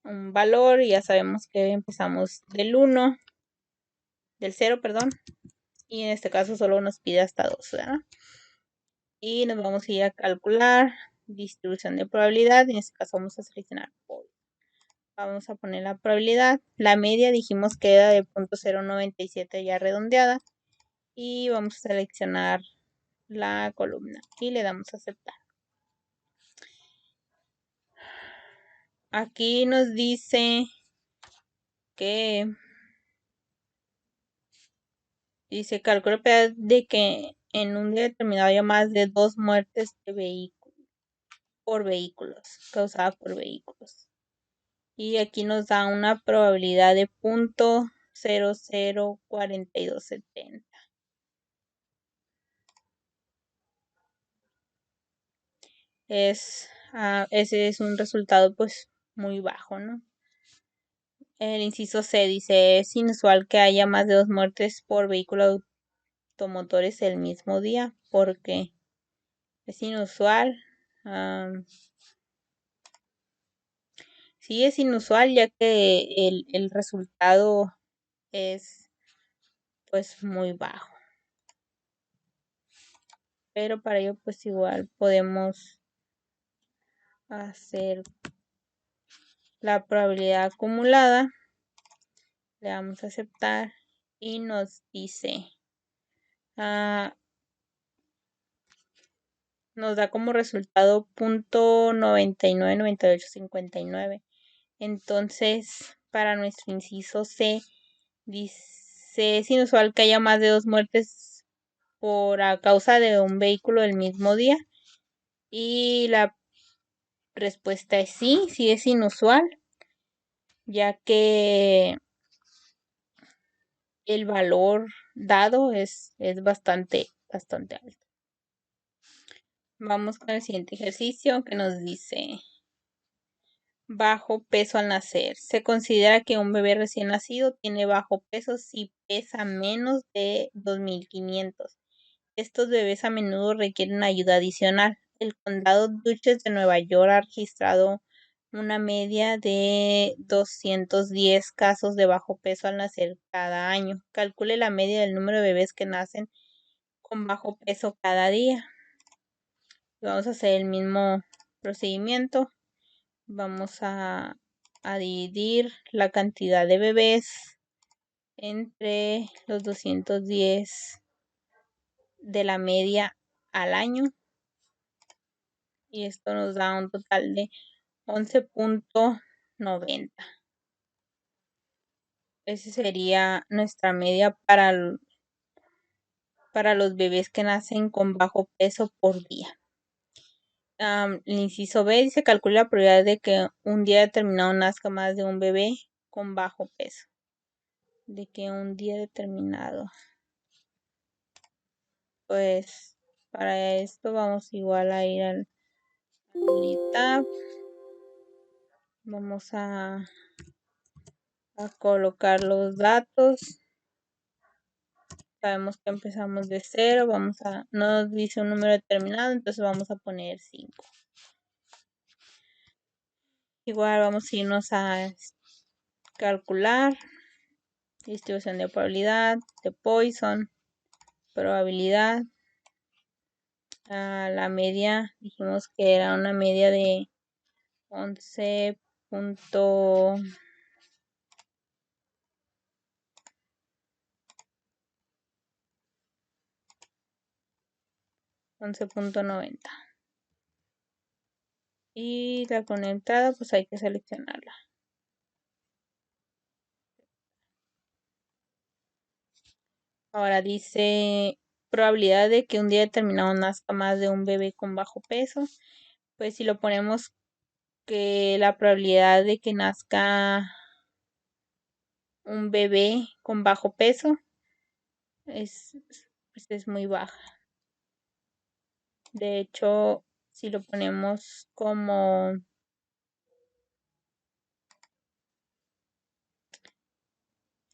Speaker 1: un valor y ya sabemos que empezamos del 0, perdón. Y en este caso solo nos pide hasta 2, ¿verdad? Y nos vamos a ir a calcular distribución de probabilidad. En este caso vamos a seleccionar hoy. Vamos a poner la probabilidad. La media dijimos que era de .097 ya redondeada. Y vamos a seleccionar la columna y le damos a aceptar. Aquí nos dice que calcula de que en un día determinado haya más de 2 muertes por vehículos, causadas por vehículos. Y aquí nos da una probabilidad de .004270. Ese es un resultado pues muy bajo, ¿no? El inciso C dice, es inusual que haya más de 2 muertes por vehículo automotores el mismo día, porque es inusual. Sí es inusual ya que el resultado es pues muy bajo. Pero para ello pues igual podemos hacer la probabilidad acumulada. Le damos a aceptar y nos dice, nos da como resultado .999859. Entonces, para nuestro inciso C, dice, es inusual que haya más de 2 muertes por a causa de un vehículo del mismo día. Y la respuesta es sí, sí es inusual, ya que el valor dado es bastante alto. Vamos con el siguiente ejercicio que nos dice, bajo peso al nacer. Se considera que un bebé recién nacido tiene bajo peso si pesa menos de 2500. Estos bebés a menudo requieren ayuda adicional. El condado Dutchess de Nueva York ha registrado una media de 210 casos de bajo peso al nacer cada año. Calcule la media del número de bebés que nacen con bajo peso cada día. Vamos a hacer el mismo procedimiento. Vamos a dividir la cantidad de bebés entre los 210 de la media al año. Y esto nos da un total de 11.90. Esa sería nuestra media para los bebés que nacen con bajo peso por día. El inciso B dice, calcula la probabilidad de que un día determinado nazca más de un bebé con bajo peso. De que un día determinado. Pues para esto vamos igual a ir al tab. Vamos a colocar los datos. Sabemos que empezamos de 0, no nos dice un número determinado, entonces vamos a poner 5. Igual vamos a irnos a calcular distribución de probabilidad de Poisson, probabilidad. La media, dijimos que era una media de 11.90. Y la conectada pues hay que seleccionarla. Ahora dice probabilidad de que un día determinado nazca más de un bebé con bajo peso. Pues si lo ponemos que la probabilidad de que nazca un bebé con bajo peso es, pues es muy baja. De hecho, si lo ponemos como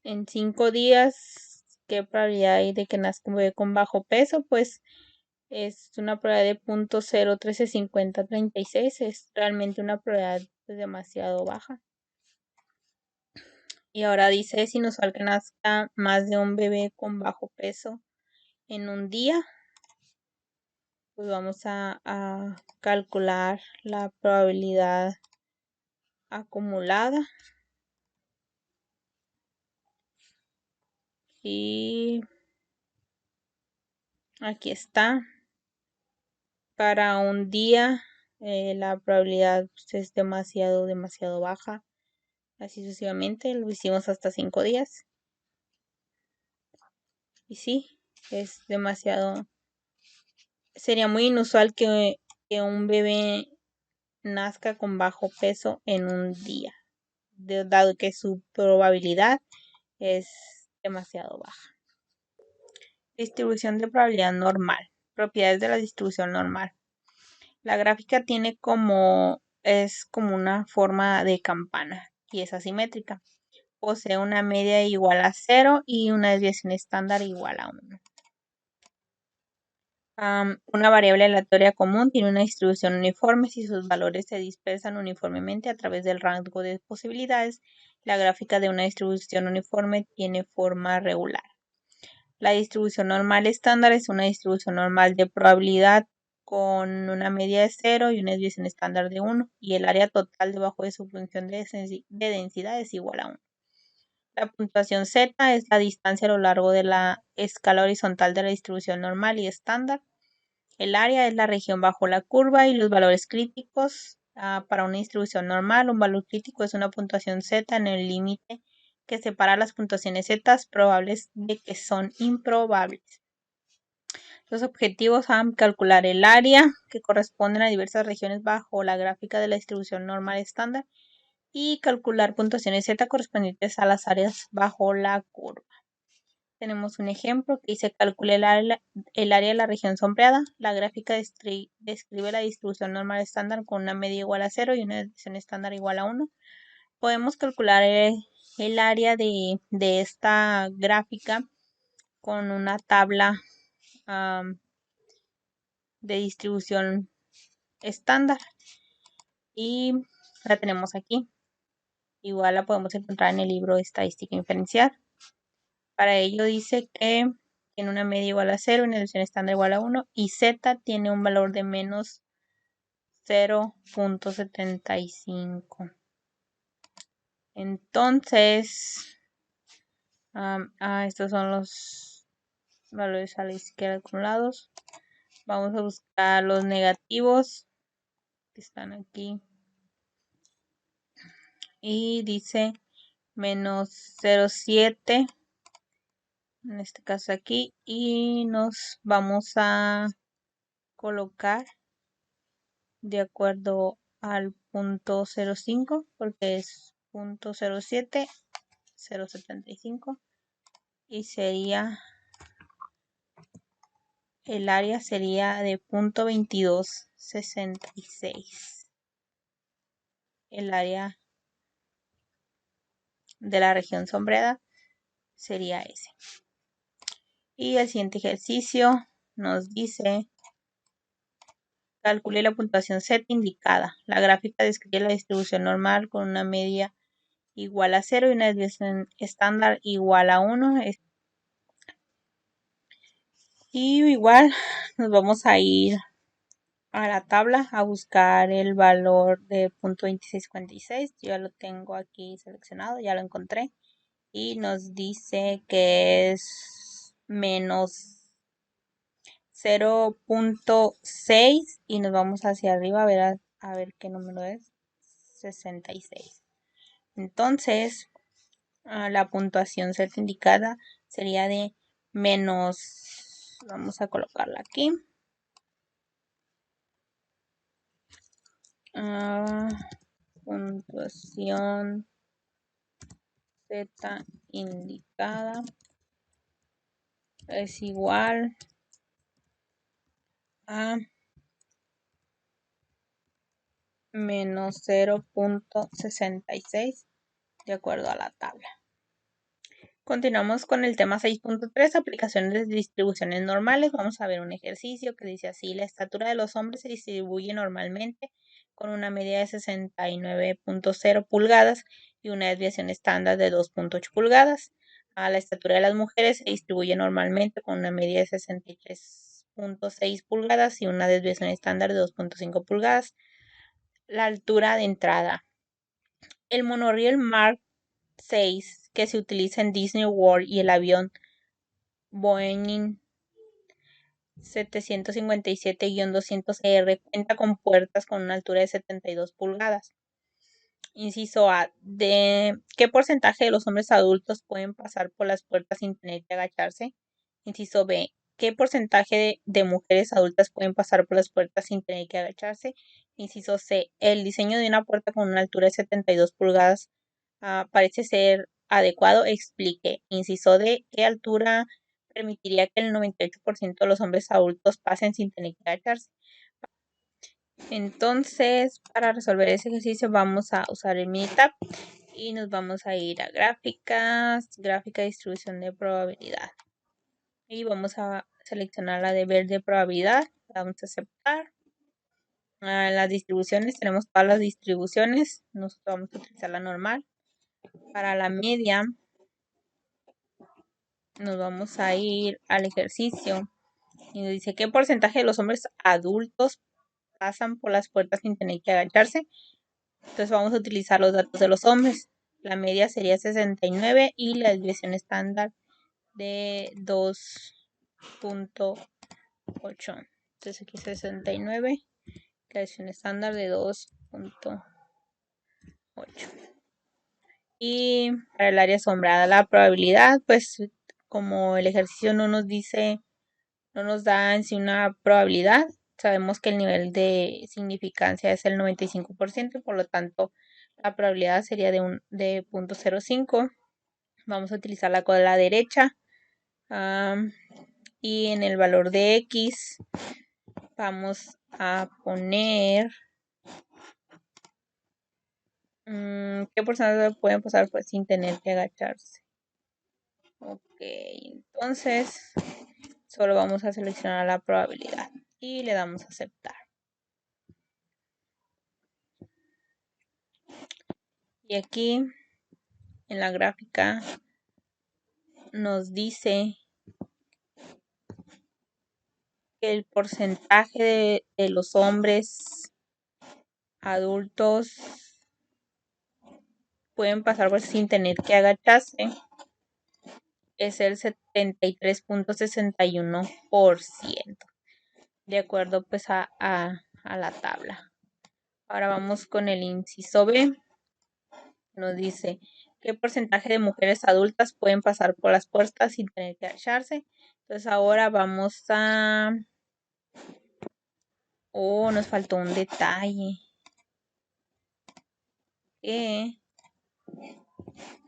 Speaker 1: en 5 días, ¿qué probabilidad hay de que nazca un bebé con bajo peso? Pues es una probabilidad de 0.0135036. Es realmente una probabilidad pues, demasiado baja. Y ahora dice, es inusual que nazca más de un bebé con bajo peso en un día. Pues vamos a calcular la probabilidad acumulada. Y aquí está. Para un día la probabilidad pues, es demasiado baja. Así sucesivamente, lo hicimos hasta 5 días. Y sí, es demasiado. Sería muy inusual que un bebé nazca con bajo peso en un día, dado que su probabilidad es demasiado baja. Distribución de probabilidad normal. Propiedades de la distribución normal. La gráfica es como una forma de campana y es asimétrica. Posee una media igual a 0 y una desviación estándar igual a 1. Una variable aleatoria común tiene una distribución uniforme si sus valores se dispersan uniformemente a través del rango de posibilidades. La gráfica de una distribución uniforme tiene forma regular. La distribución normal estándar es una distribución normal de probabilidad con una media de 0 y una desviación estándar de 1, y el área total debajo de su función de densidad es igual a 1. La puntuación Z es la distancia a lo largo de la escala horizontal de la distribución normal y estándar. El área es la región bajo la curva y los valores críticos. Para una distribución normal, un valor crítico es una puntuación Z en el límite que separa las puntuaciones Z probables de que son improbables. Los objetivos son calcular el área que corresponden a diversas regiones bajo la gráfica de la distribución normal estándar y calcular puntuaciones Z correspondientes a las áreas bajo la curva. Tenemos un ejemplo que dice calcule el área de la región sombreada. La gráfica describe la distribución normal estándar con una media igual a 0 y una desviación estándar igual a 1. Podemos calcular el área de esta gráfica con una tabla de distribución estándar y la tenemos aquí. Igual la podemos encontrar en el libro Estadística Inferencial. Para ello dice que tiene una media igual a 0, una desviación estándar igual a 1 y Z tiene un valor de menos 0.75. Entonces, estos son los valores a la izquierda acumulados. Vamos a buscar los negativos que están aquí. Y dice menos 0.7, en este caso aquí, y nos vamos a colocar de acuerdo al punto 0.5 porque es punto 0.7, 0.75 y sería el área sería de punto 2266. El área de la región sombreada sería ese. Y el siguiente ejercicio nos dice calcule la puntuación Z indicada. La gráfica describe la distribución normal con una media igual a 0 y una desviación estándar igual a 1. Y igual nos vamos a ir a la tabla a buscar el valor de punto 2656. Yo ya lo tengo aquí seleccionado, ya lo encontré. Y nos dice que es menos 0.6 y nos vamos hacia arriba a ver qué número es. 66. Entonces, la puntuación Z indicada sería de menos, vamos a colocarla aquí, puntuación Z indicada es igual a menos 0.66 de acuerdo a la tabla. Continuamos con el tema 6.3, aplicaciones de distribuciones normales. Vamos a ver un ejercicio que dice así: la estatura de los hombres se distribuye normalmente con una media de 69.0 pulgadas y una desviación estándar de 2.8 pulgadas. La estatura de las mujeres se distribuye normalmente con una media de 63.6 pulgadas y una desviación estándar de 2.5 pulgadas. La altura de entrada. El monorriel Mark 6 que se utiliza en Disney World y el avión Boeing 757-200R cuenta con puertas con una altura de 72 pulgadas. Inciso A. ¿De qué porcentaje de los hombres adultos pueden pasar por las puertas sin tener que agacharse? Inciso B. ¿Qué porcentaje de mujeres adultas pueden pasar por las puertas sin tener que agacharse? Inciso C. El diseño de una puerta con una altura de 72 pulgadas parece ser adecuado. Explique. Inciso D. ¿Qué altura permitiría que el 98% de los hombres adultos pasen sin tener que agacharse? Entonces, para resolver ese ejercicio vamos a usar el Minitab y nos vamos a ir a gráficas, gráfica de distribución de probabilidad. Y vamos a seleccionar la de verde probabilidad, vamos a aceptar. Las distribuciones, tenemos todas las distribuciones, nosotros vamos a utilizar la normal. Para la media, nos vamos a ir al ejercicio y nos dice: ¿qué porcentaje de los hombres adultos pasan por las puertas sin tener que agacharse? Entonces vamos a utilizar los datos de los hombres. La media sería 69 y la desviación estándar de 2.8. Entonces aquí 69, la desviación estándar de 2.8. Y para el área asombrada, la probabilidad, pues como el ejercicio no nos dice, no nos da en sí una probabilidad, sabemos que el nivel de significancia es el 95% y por lo tanto la probabilidad sería de 0.05. Vamos a utilizar la cola derecha y en el valor de X vamos a poner ¿qué porcentaje pueden pasar pues sin tener que agacharse? Ok, entonces solo vamos a seleccionar la probabilidad y le damos a aceptar. Y aquí en la gráfica nos dice que el porcentaje de los hombres adultos pueden pasar por sin tener que agacharse es el 73.61%, de acuerdo pues a la tabla. Ahora vamos con el inciso B. Nos dice: ¿qué porcentaje de mujeres adultas pueden pasar por las puertas sin tener que agacharse? Entonces ahora vamos a... Oh, nos faltó un detalle.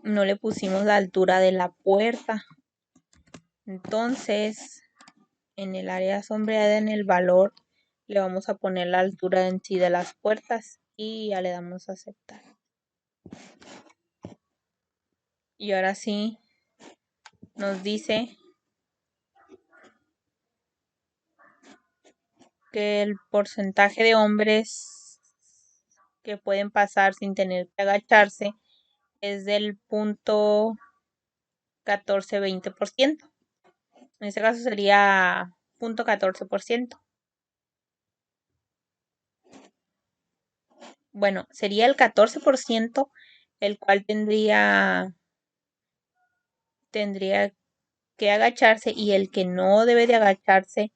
Speaker 1: No le pusimos la altura de la puerta. Entonces, en el área sombreada, en el valor, le vamos a poner la altura en sí de las puertas y ya le damos a aceptar. Y ahora sí, nos dice que el porcentaje de hombres que pueden pasar sin tener que agacharse es del 0.1420%. En este caso sería 0.14%. Bueno, sería el 14% el cual tendría que agacharse y el que no debe de agacharse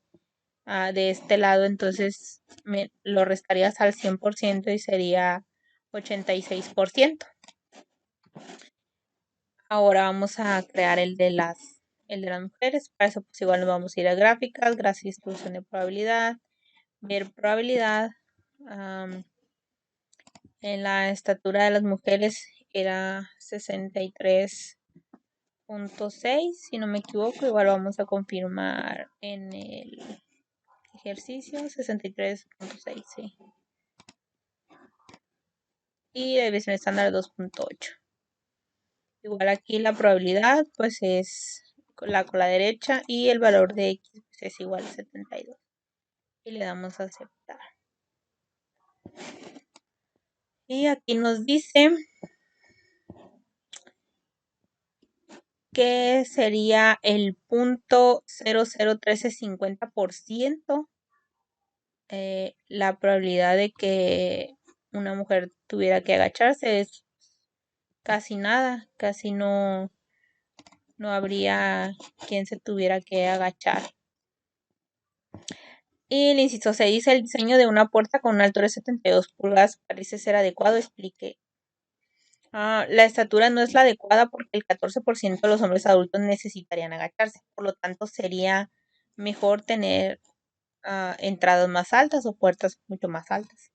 Speaker 1: de este lado, entonces lo restarías al 100% y sería 86%. Ahora vamos a crear el de las el de las mujeres. Para eso pues igual nos vamos a ir a gráficas, gracias a distribución de probabilidad, ver probabilidad. En la estatura de las mujeres era 63.6, si no me equivoco. Igual vamos a confirmar en el ejercicio 63.6, sí. Y la desviación estándar 2.8. Igual aquí la probabilidad pues es la con la derecha y el valor de X pues, es igual a 72. Y le damos a aceptar. Y aquí nos dice que sería el punto 001350%. La probabilidad de que una mujer tuviera que agacharse es casi nada, casi no habría quien se tuviera que agachar. Y el inciso 6, el diseño de una puerta con una altura de 72 pulgadas parece ser adecuado. Explique. La estatura no es la adecuada porque el 14% de los hombres adultos necesitarían agacharse. Por lo tanto, sería mejor tener entradas más altas o puertas mucho más altas.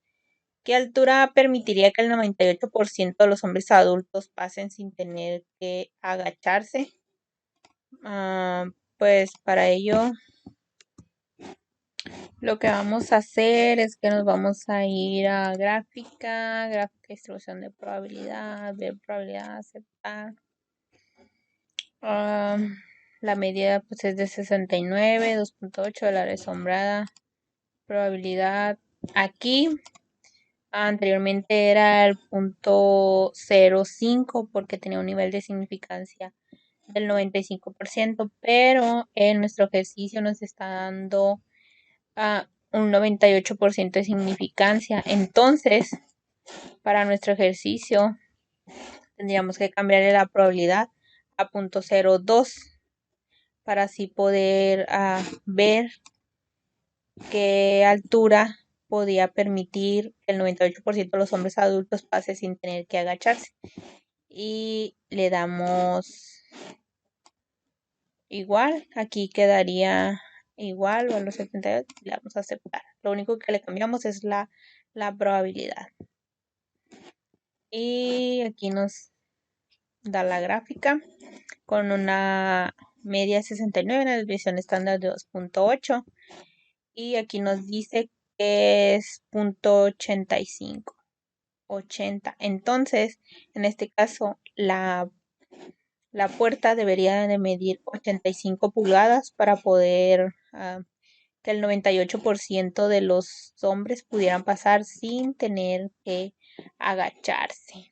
Speaker 1: ¿Qué altura permitiría que el 98% de los hombres adultos pasen sin tener que agacharse? Pues para ello lo que vamos a hacer es que nos vamos a ir a gráfica, distribución de probabilidad, ver probabilidad, aceptar. La medida pues es de 69, 2.8 de la área asombrada. Probabilidad aquí anteriormente era el punto 0.5 porque tenía un nivel de significancia del 95%, pero en nuestro ejercicio nos está dando un 98% de significancia. Entonces, para nuestro ejercicio tendríamos que cambiarle la probabilidad a 0.02 para así poder ver qué altura podía permitir que el 98% de los hombres adultos pase sin tener que agacharse. Y le damos igual, aquí quedaría igual, valor 78, le damos a aceptar. Lo único que le cambiamos es la probabilidad. Y aquí nos da la gráfica con una media de 69, una desviación estándar de 2.8. Y aquí nos dice que es 0.85. 80. Entonces, en este caso, la puerta debería de medir 85 pulgadas para poder que el 98% de los hombres pudieran pasar sin tener que agacharse.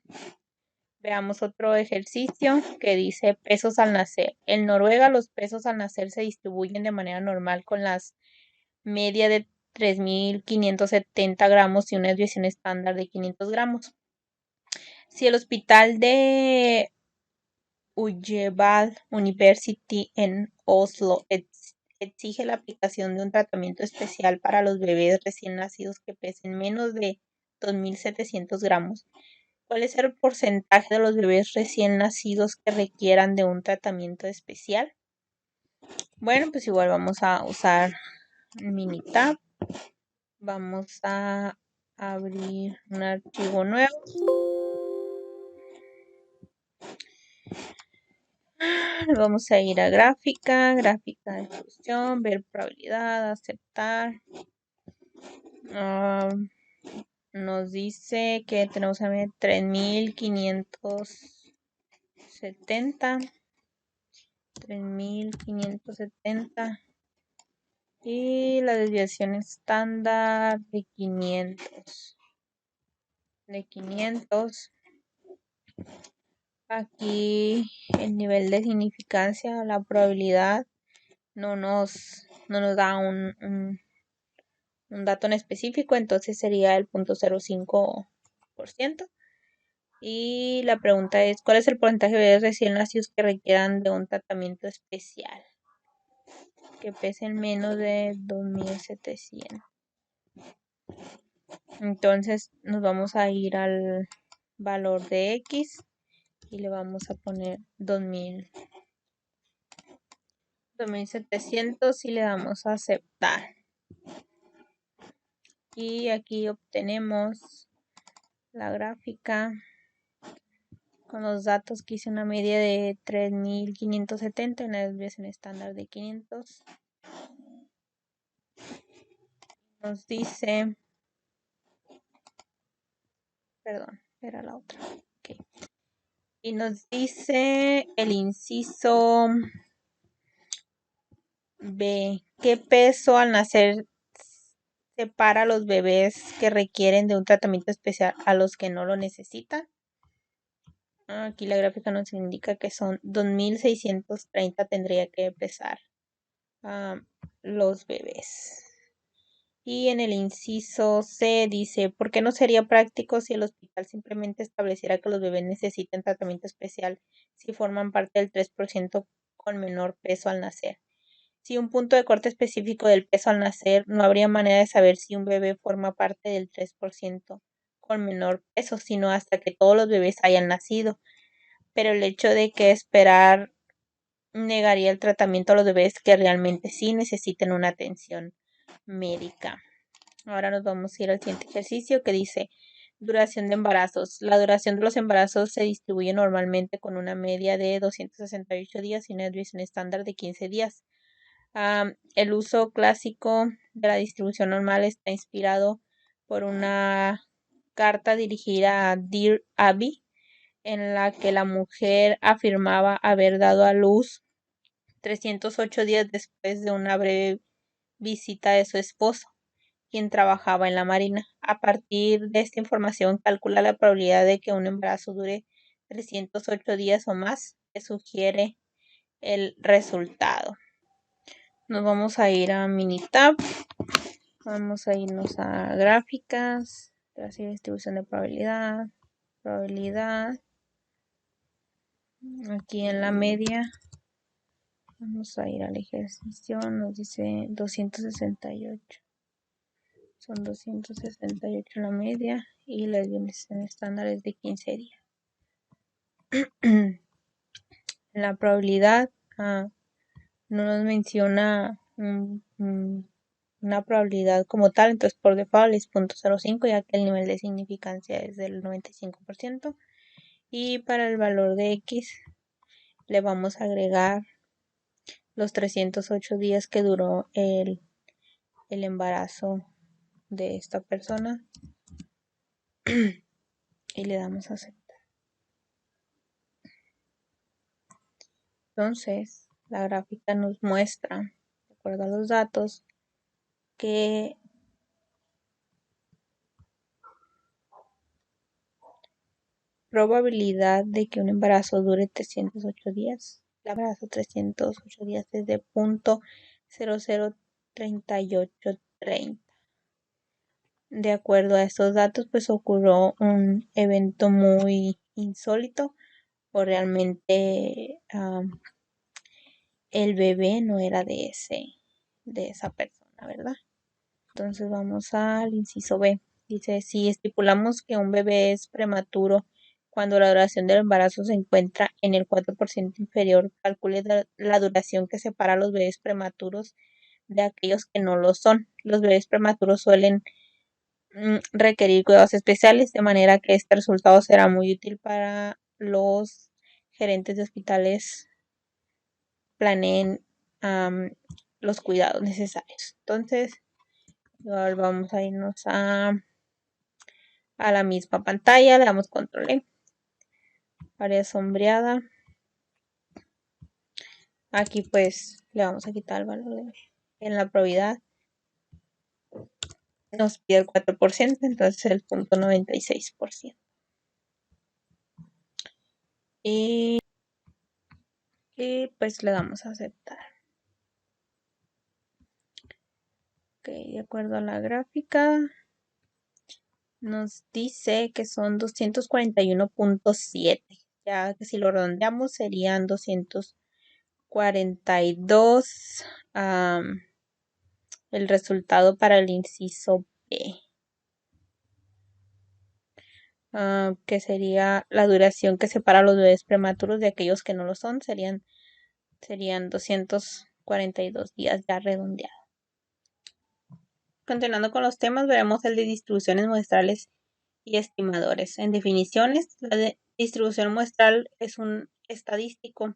Speaker 1: Veamos otro ejercicio que dice pesos al nacer. En Noruega los pesos al nacer se distribuyen de manera normal con las media de 3.570 gramos y una desviación estándar de 500 gramos. Si el hospital de Ullevål University en Oslo exige la aplicación de un tratamiento especial para los bebés recién nacidos que pesen menos de 2.700 gramos, ¿cuál es el porcentaje de los bebés recién nacidos que requieran de un tratamiento especial? Bueno, pues igual vamos a usar Minitab. Vamos a abrir un archivo nuevo. Vamos a ir a gráfica de distribución, ver probabilidad, aceptar. Nos dice que tenemos a 3.570. 3.570. Y la desviación estándar de 500. Aquí el nivel de significancia, la probabilidad, no nos da un dato en específico, entonces sería el 0.05%. Y la pregunta es, ¿cuál es el porcentaje de bebés recién nacidos que requieran de un tratamiento especial? Que pesen menos de 2.700. Entonces nos vamos a ir al valor de X y le vamos a poner 2.000. 2.700 y le damos a aceptar. Y aquí obtenemos la gráfica con los datos que hice una media de 3.570, una desviación estándar de 500. Nos dice, perdón, era la otra. Okay. Y nos dice el inciso B, ¿qué peso al nacer separa a los bebés que requieren de un tratamiento especial a los que no lo necesitan? Aquí la gráfica nos indica que son 2.630 tendría que pesar los bebés. Y en el inciso C dice, ¿por qué no sería práctico si el hospital simplemente estableciera que los bebés necesiten tratamiento especial si forman parte del 3% con menor peso al nacer? Si un punto de corte específico del peso al nacer, no habría manera de saber si un bebé forma parte del 3% con menor peso, sino hasta que todos los bebés hayan nacido. Pero el hecho de que esperar negaría el tratamiento a los bebés que realmente sí necesiten una atención médica. Ahora nos vamos a ir al siguiente ejercicio que dice duración de embarazos. La duración de los embarazos se distribuye normalmente con una media de 268 días y una desviación estándar de 15 días. El uso clásico de la distribución normal está inspirado por una carta dirigida a Dear Abby, en la que la mujer afirmaba haber dado a luz 308 días después de una breve visita de su esposo, quien trabajaba en la marina. A partir de esta información, calcula la probabilidad de que un embarazo dure 308 días o más, que sugiere el resultado. Nos vamos a ir a Minitab, vamos a irnos a gráficas, distribución de probabilidad, aquí en la media, vamos a ir al ejercicio, nos dice 268. Son 268 la media y la desviación estándar es de 15 días. La probabilidad no nos menciona una probabilidad como tal, entonces por default es 0.05 ya que el nivel de significancia es del 95%. Y para el valor de X le vamos a agregar los 308 días que duró el embarazo de esta persona y le damos a aceptar. Entonces, la gráfica nos muestra, de acuerdo a los datos, que probabilidad de que un embarazo dure 308 días. El embarazo 308 días es de 0.003830. De acuerdo a estos datos, pues ocurrió un evento muy insólito o realmente el bebé no era de esa persona, ¿verdad? Entonces vamos al inciso B. Dice, si estipulamos que un bebé es prematuro cuando la duración del embarazo se encuentra en el 4% inferior, calcule la duración que separa a los bebés prematuros de aquellos que no lo son. Los bebés prematuros suelen requerir cuidados especiales, de manera que este resultado será muy útil para los gerentes de hospitales planeen los cuidados necesarios. Entonces, ahora vamos a irnos a la misma pantalla, le damos control E, área sombreada. Aquí pues le vamos a quitar el valor en la probabilidad. Nos pide el 4%, entonces el 0.96%. Y pues le damos a aceptar. Ok, de acuerdo a la gráfica, nos dice que son 241.7. Ya que si lo redondeamos serían 242 el resultado para el inciso B. Que sería la duración que separa a los bebés prematuros de aquellos que no lo son, serían 241 42 días ya redondeado. Continuando con los temas, veremos el de distribuciones muestrales y estimadores. En definiciones, la distribución muestral es un estadístico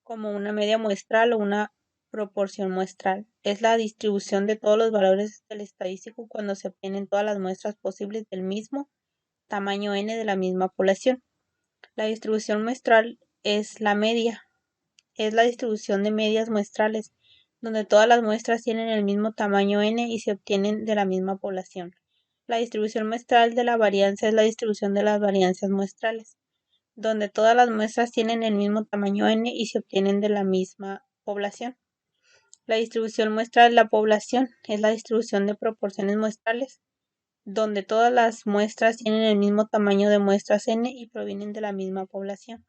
Speaker 1: como una media muestral o una proporción muestral. Es la distribución de todos los valores del estadístico cuando se obtienen todas las muestras posibles del mismo tamaño n de la misma población. La distribución muestral es la media. Es la distribución de medias muestrales, donde todas las muestras tienen el mismo tamaño n y se obtienen de la misma población. La distribución muestral de la varianza es la distribución de las variancias muestrales, donde todas las muestras tienen el mismo tamaño n y se obtienen de la misma población. La distribución muestral de la población es la distribución de proporciones muestrales, donde todas las muestras tienen el mismo tamaño de muestras n y provienen de la misma población.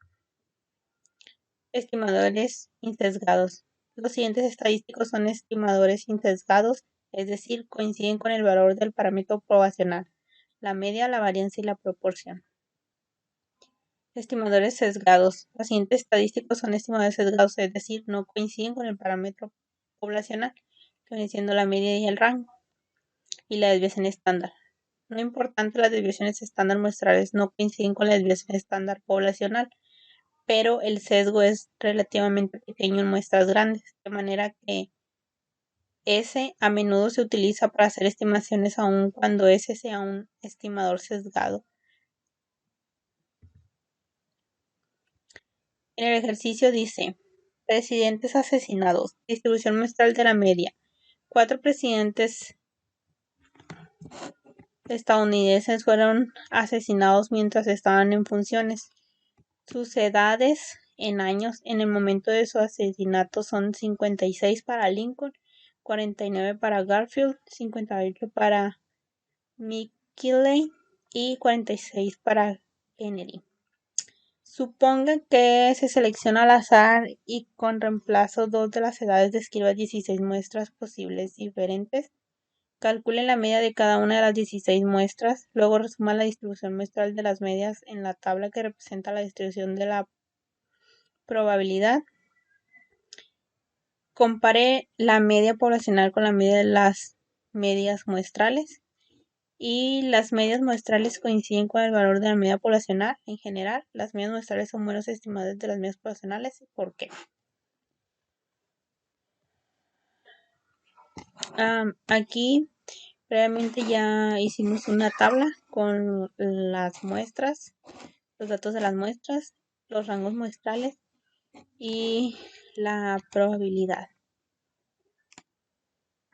Speaker 1: Estimadores insesgados. Los siguientes estadísticos son estimadores insesgados, es decir, coinciden con el valor del parámetro poblacional, la media, la varianza y la proporción. Estimadores sesgados. Los siguientes estadísticos son estimadores sesgados, es decir, no coinciden con el parámetro poblacional, que viene siendo la media y el rango, y la desviación estándar. No importante, las desviaciones estándar muestrales no coinciden con la desviación estándar poblacional, pero el sesgo es relativamente pequeño en muestras grandes, de manera que S a menudo se utiliza para hacer estimaciones aun cuando S sea un estimador sesgado. En el ejercicio dice, presidentes asesinados, distribución muestral de la media. 4 presidentes estadounidenses fueron asesinados mientras estaban en funciones. Sus edades en años en el momento de su asesinato son 56 para Lincoln, 49 para Garfield, 58 para McKinley y 46 para Kennedy. Suponga que se selecciona al azar y con reemplazo 2 de las edades describa 16 muestras posibles diferentes. Calcule la media de cada una de las 16 muestras, luego resuma la distribución muestral de las medias en la tabla que representa la distribución de la probabilidad. Compare la media poblacional con la media de las medias muestrales. Y las medias muestrales coinciden con el valor de la media poblacional. En general, las medias muestrales son buenos estimadores de las medias poblacionales. ¿Por qué? Aquí previamente ya hicimos una tabla con las muestras, los datos de las muestras, los rangos muestrales y la probabilidad.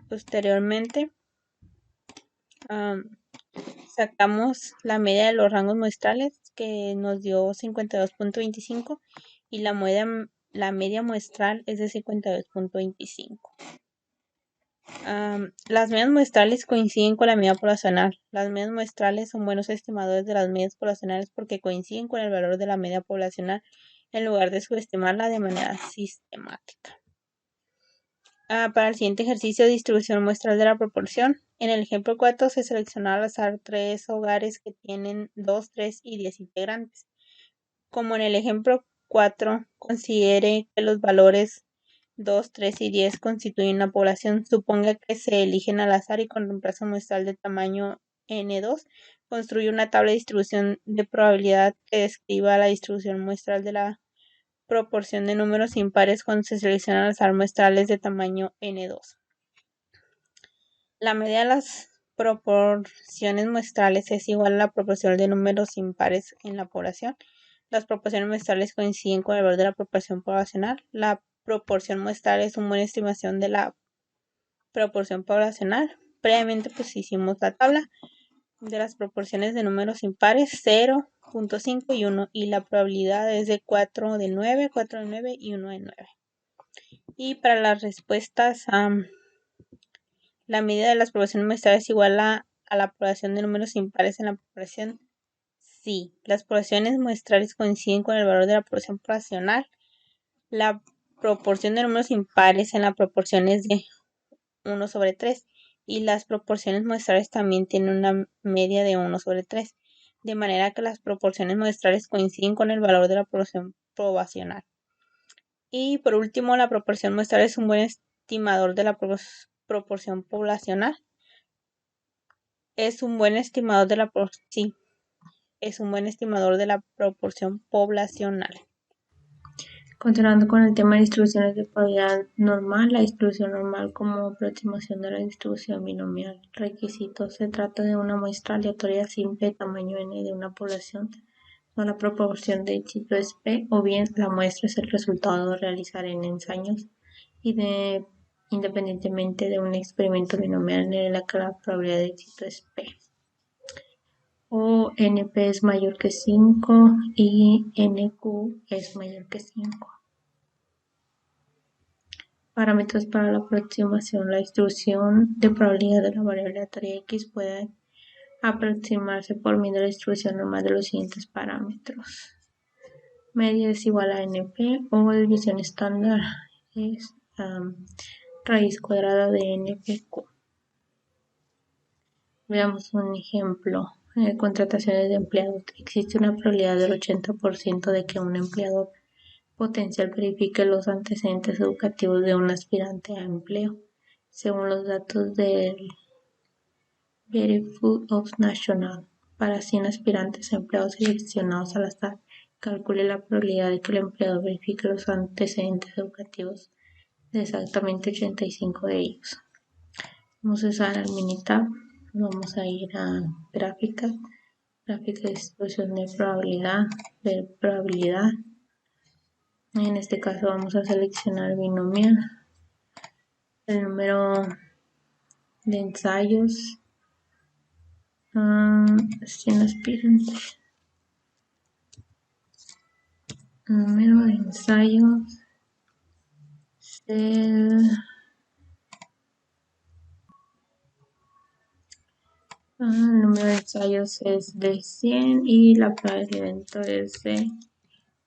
Speaker 1: Posteriormente sacamos la media de los rangos muestrales, que nos dio 52.25, y la media muestral es de 52.25. Las medias muestrales coinciden con la media poblacional. Las medias muestrales son buenos estimadores de las medias poblacionales porque coinciden con el valor de la media poblacional en lugar de subestimarla de manera sistemática. Para el siguiente ejercicio, distribución muestral de la proporción. En el ejemplo 4 se selecciona al azar 3 hogares que tienen 2, 3 y 10 integrantes. Como en el ejemplo 4 considere que los valores 2, 3 y 10 constituyen una población, suponga que se eligen al azar y con reemplazo muestral de tamaño n2, construye una tabla de distribución de probabilidad que describa la distribución muestral de la proporción de números impares cuando se seleccionan al azar muestrales de tamaño n2. La media de las proporciones muestrales es igual a la proporción de números impares en la población. Las proporciones muestrales coinciden con el valor de la proporción poblacional. La proporción muestral es una buena estimación de la proporción poblacional. Previamente pues hicimos la tabla de las proporciones de números impares, 0, 0.5 y 1, y la probabilidad es de 4 de 9, 4 de 9 y 1 de 9. Y para las respuestas, la medida de las proporciones muestrales es igual a la población de números impares en la población. Sí, las poblaciones muestrales coinciden con el valor de la proporción poblacional. La proporción de números impares en la proporción es de 1 sobre 3 y las proporciones muestrales también tienen una media de 1 sobre 3, de manera que las proporciones muestrales coinciden con el valor de la proporción poblacional. Y por último, la proporción muestral es un buen estimador de la proporción poblacional. Es un buen estimador de la es un buen estimador de la proporción poblacional. Continuando con el tema de distribuciones de probabilidad normal, la distribución normal como aproximación de la distribución binomial. Requisitos: se trata de una muestra aleatoria simple de tamaño n de una población con la proporción de éxito es p, o bien la muestra es el resultado de realizar n ensayos y independientemente de un experimento binomial en el que la probabilidad de éxito es p. O np es mayor que 5 y nq es mayor que 5. Parámetros para la aproximación. La distribución de probabilidad de la variable aleatoria x puede aproximarse por medio de la distribución normal de los siguientes parámetros. Media es igual a np, o división estándar es raíz cuadrada de npq. Veamos un ejemplo. Contrataciones de empleados. Existe una probabilidad del 80% de que un empleador potencial verifique los antecedentes educativos de un aspirante a empleo, según los datos del Bureau of National. Para 100 aspirantes a empleados seleccionados al azar, calcule la probabilidad de que el empleador verifique los antecedentes educativos de exactamente 85 de ellos. Vamos a usar el Minitab. Vamos a ir a gráficas, gráfica de distribución de probabilidad, ver probabilidad. En este caso vamos a seleccionar binomial, el número de ensayos, 100 aspirantes, número de ensayos, el número de ensayos es de 100 y la probabilidad es de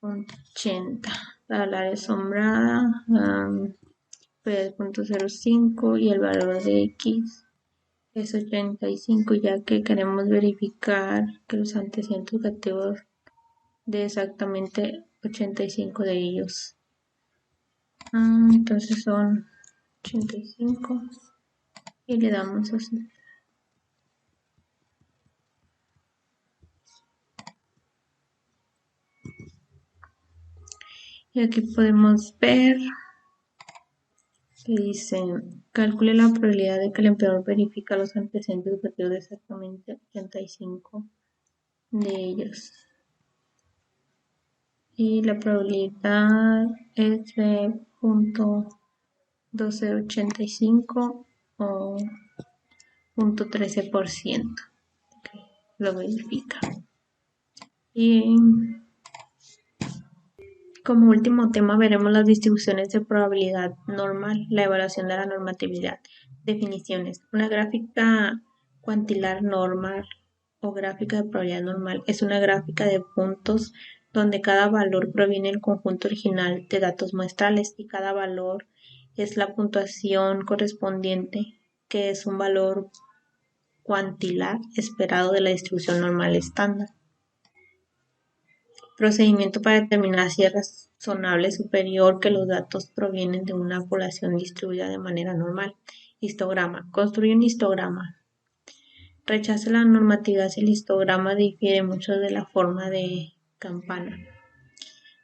Speaker 1: 80. Para el área asombrada, 0.05 y el valor de x es 85, ya que queremos verificar que los antecedentes educativos de exactamente 85 de ellos. Entonces son 85 y le damos así. Y aquí podemos ver que dice: calcule la probabilidad de que el empleador verifica los antecedentes educativos de exactamente 85 de ellos. Y la probabilidad es de 0.1285 o 0.13%. Okay, lo verifica. Y como último tema veremos las distribuciones de probabilidad normal, la evaluación de la normatividad. Definiciones. Una gráfica cuantilar normal o gráfica de probabilidad normal es una gráfica de puntos donde cada valor proviene del conjunto original de datos muestrales y cada valor es la puntuación correspondiente, que es un valor cuantilar esperado de la distribución normal estándar. Procedimiento para determinar si es razonable superior que los datos provienen de una población distribuida de manera normal. Histograma. Construye un histograma. Rechace la normatividad si el histograma difiere mucho de la forma de campana.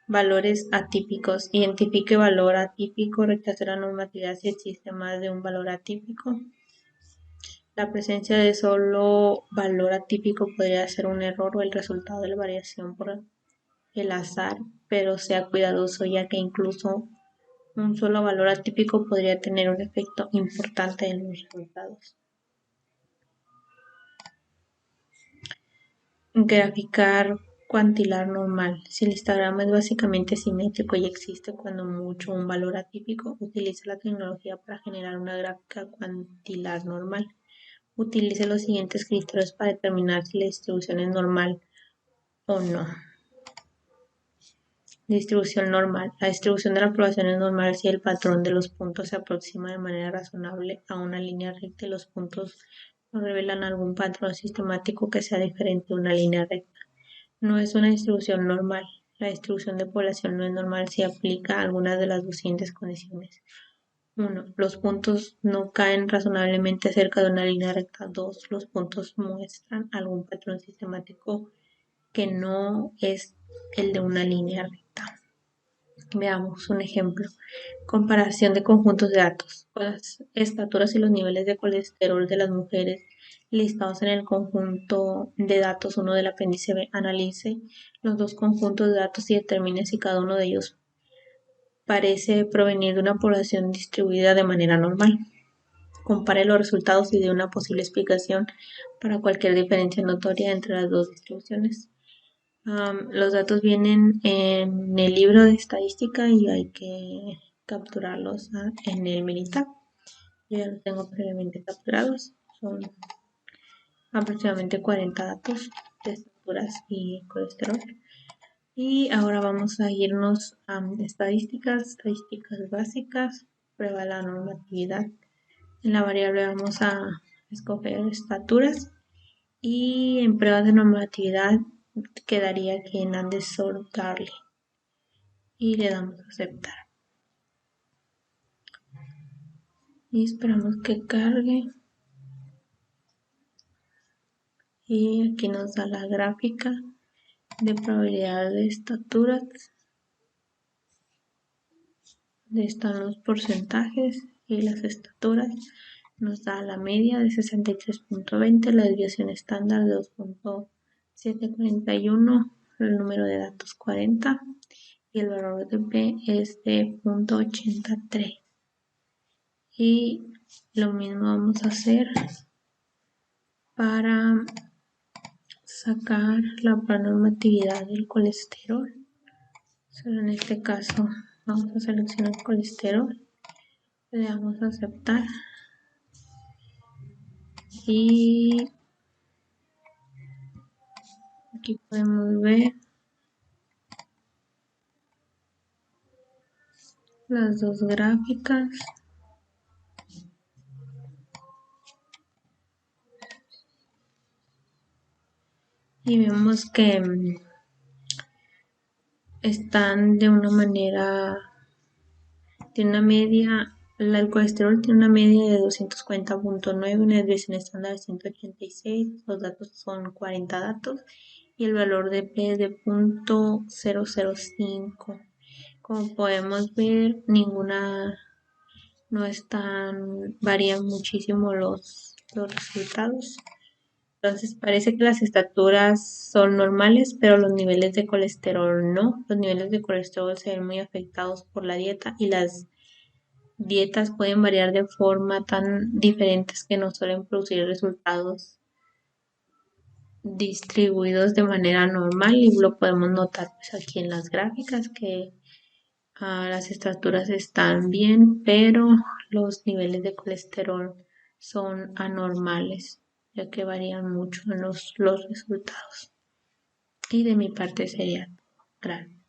Speaker 1: Valores atípicos. Identifique valor atípico. Rechace la normatividad si existe más de un valor atípico. La presencia de solo valor atípico podría ser un error o el resultado de la variación por el azar, pero sea cuidadoso, ya que incluso un solo valor atípico podría tener un efecto importante en los resultados. Graficar cuantilar normal. Si el histograma es básicamente simétrico y existe cuando mucho un valor atípico, utilice la tecnología para generar una gráfica cuantilar normal. Utilice los siguientes criterios para determinar si la distribución es normal o no. Distribución normal. La distribución de la población es normal si el patrón de los puntos se aproxima de manera razonable a una línea recta y los puntos no revelan algún patrón sistemático que sea diferente de una línea recta. No es una distribución normal. La distribución de población no es normal si aplica algunas de las siguientes condiciones. 1. Los puntos no caen razonablemente cerca de una línea recta. 2. Los puntos muestran algún patrón sistemático que no es el de una línea recta. Veamos un ejemplo. Comparación de conjuntos de datos. Las estaturas y los niveles de colesterol de las mujeres listados en el conjunto de datos 1 del apéndice B. Analice los dos conjuntos de datos y determine si cada uno de ellos parece provenir de una población distribuida de manera normal. Compare los resultados y dé una posible explicación para cualquier diferencia notoria entre las dos distribuciones. Los datos vienen en el libro de estadística y hay que capturarlos en el Minitab. Yo ya los tengo previamente capturados. Son aproximadamente 40 datos de estaturas y colesterol. Y ahora vamos a irnos a estadísticas básicas, prueba la normatividad. En la variable vamos a escoger estaturas y en pruebas de normatividad quedaría aquí en Anderson Garley y le damos a aceptar y esperamos que cargue y aquí nos da la gráfica de probabilidad de estaturas, donde están los porcentajes y las estaturas. Nos da la media de 63.20, la desviación estándar de 2.741, el número de datos 40 y el valor de P es de 0.83. Y lo mismo vamos a hacer para sacar la normatividad del colesterol. Solo en este caso vamos a seleccionar colesterol, le damos a aceptar y aquí podemos ver las dos gráficas. Y vemos que están de una manera, tiene una media, el colesterol tiene una media de 240.9, una desviación estándar de 186, los datos son 40 datos y el valor de P es de 0.005. Como podemos ver, ninguna, no están, varían muchísimo los resultados. Entonces parece que las estaturas son normales, pero los niveles de colesterol no. Los niveles de colesterol se ven muy afectados por la dieta y las dietas pueden variar de forma tan diferentes que no suelen producir resultados distribuidos de manera normal y lo podemos notar pues aquí en las gráficas que las estaturas están bien, pero los niveles de colesterol son anormales, ya que varían mucho en los resultados. Y de mi parte sería todo. Gracias.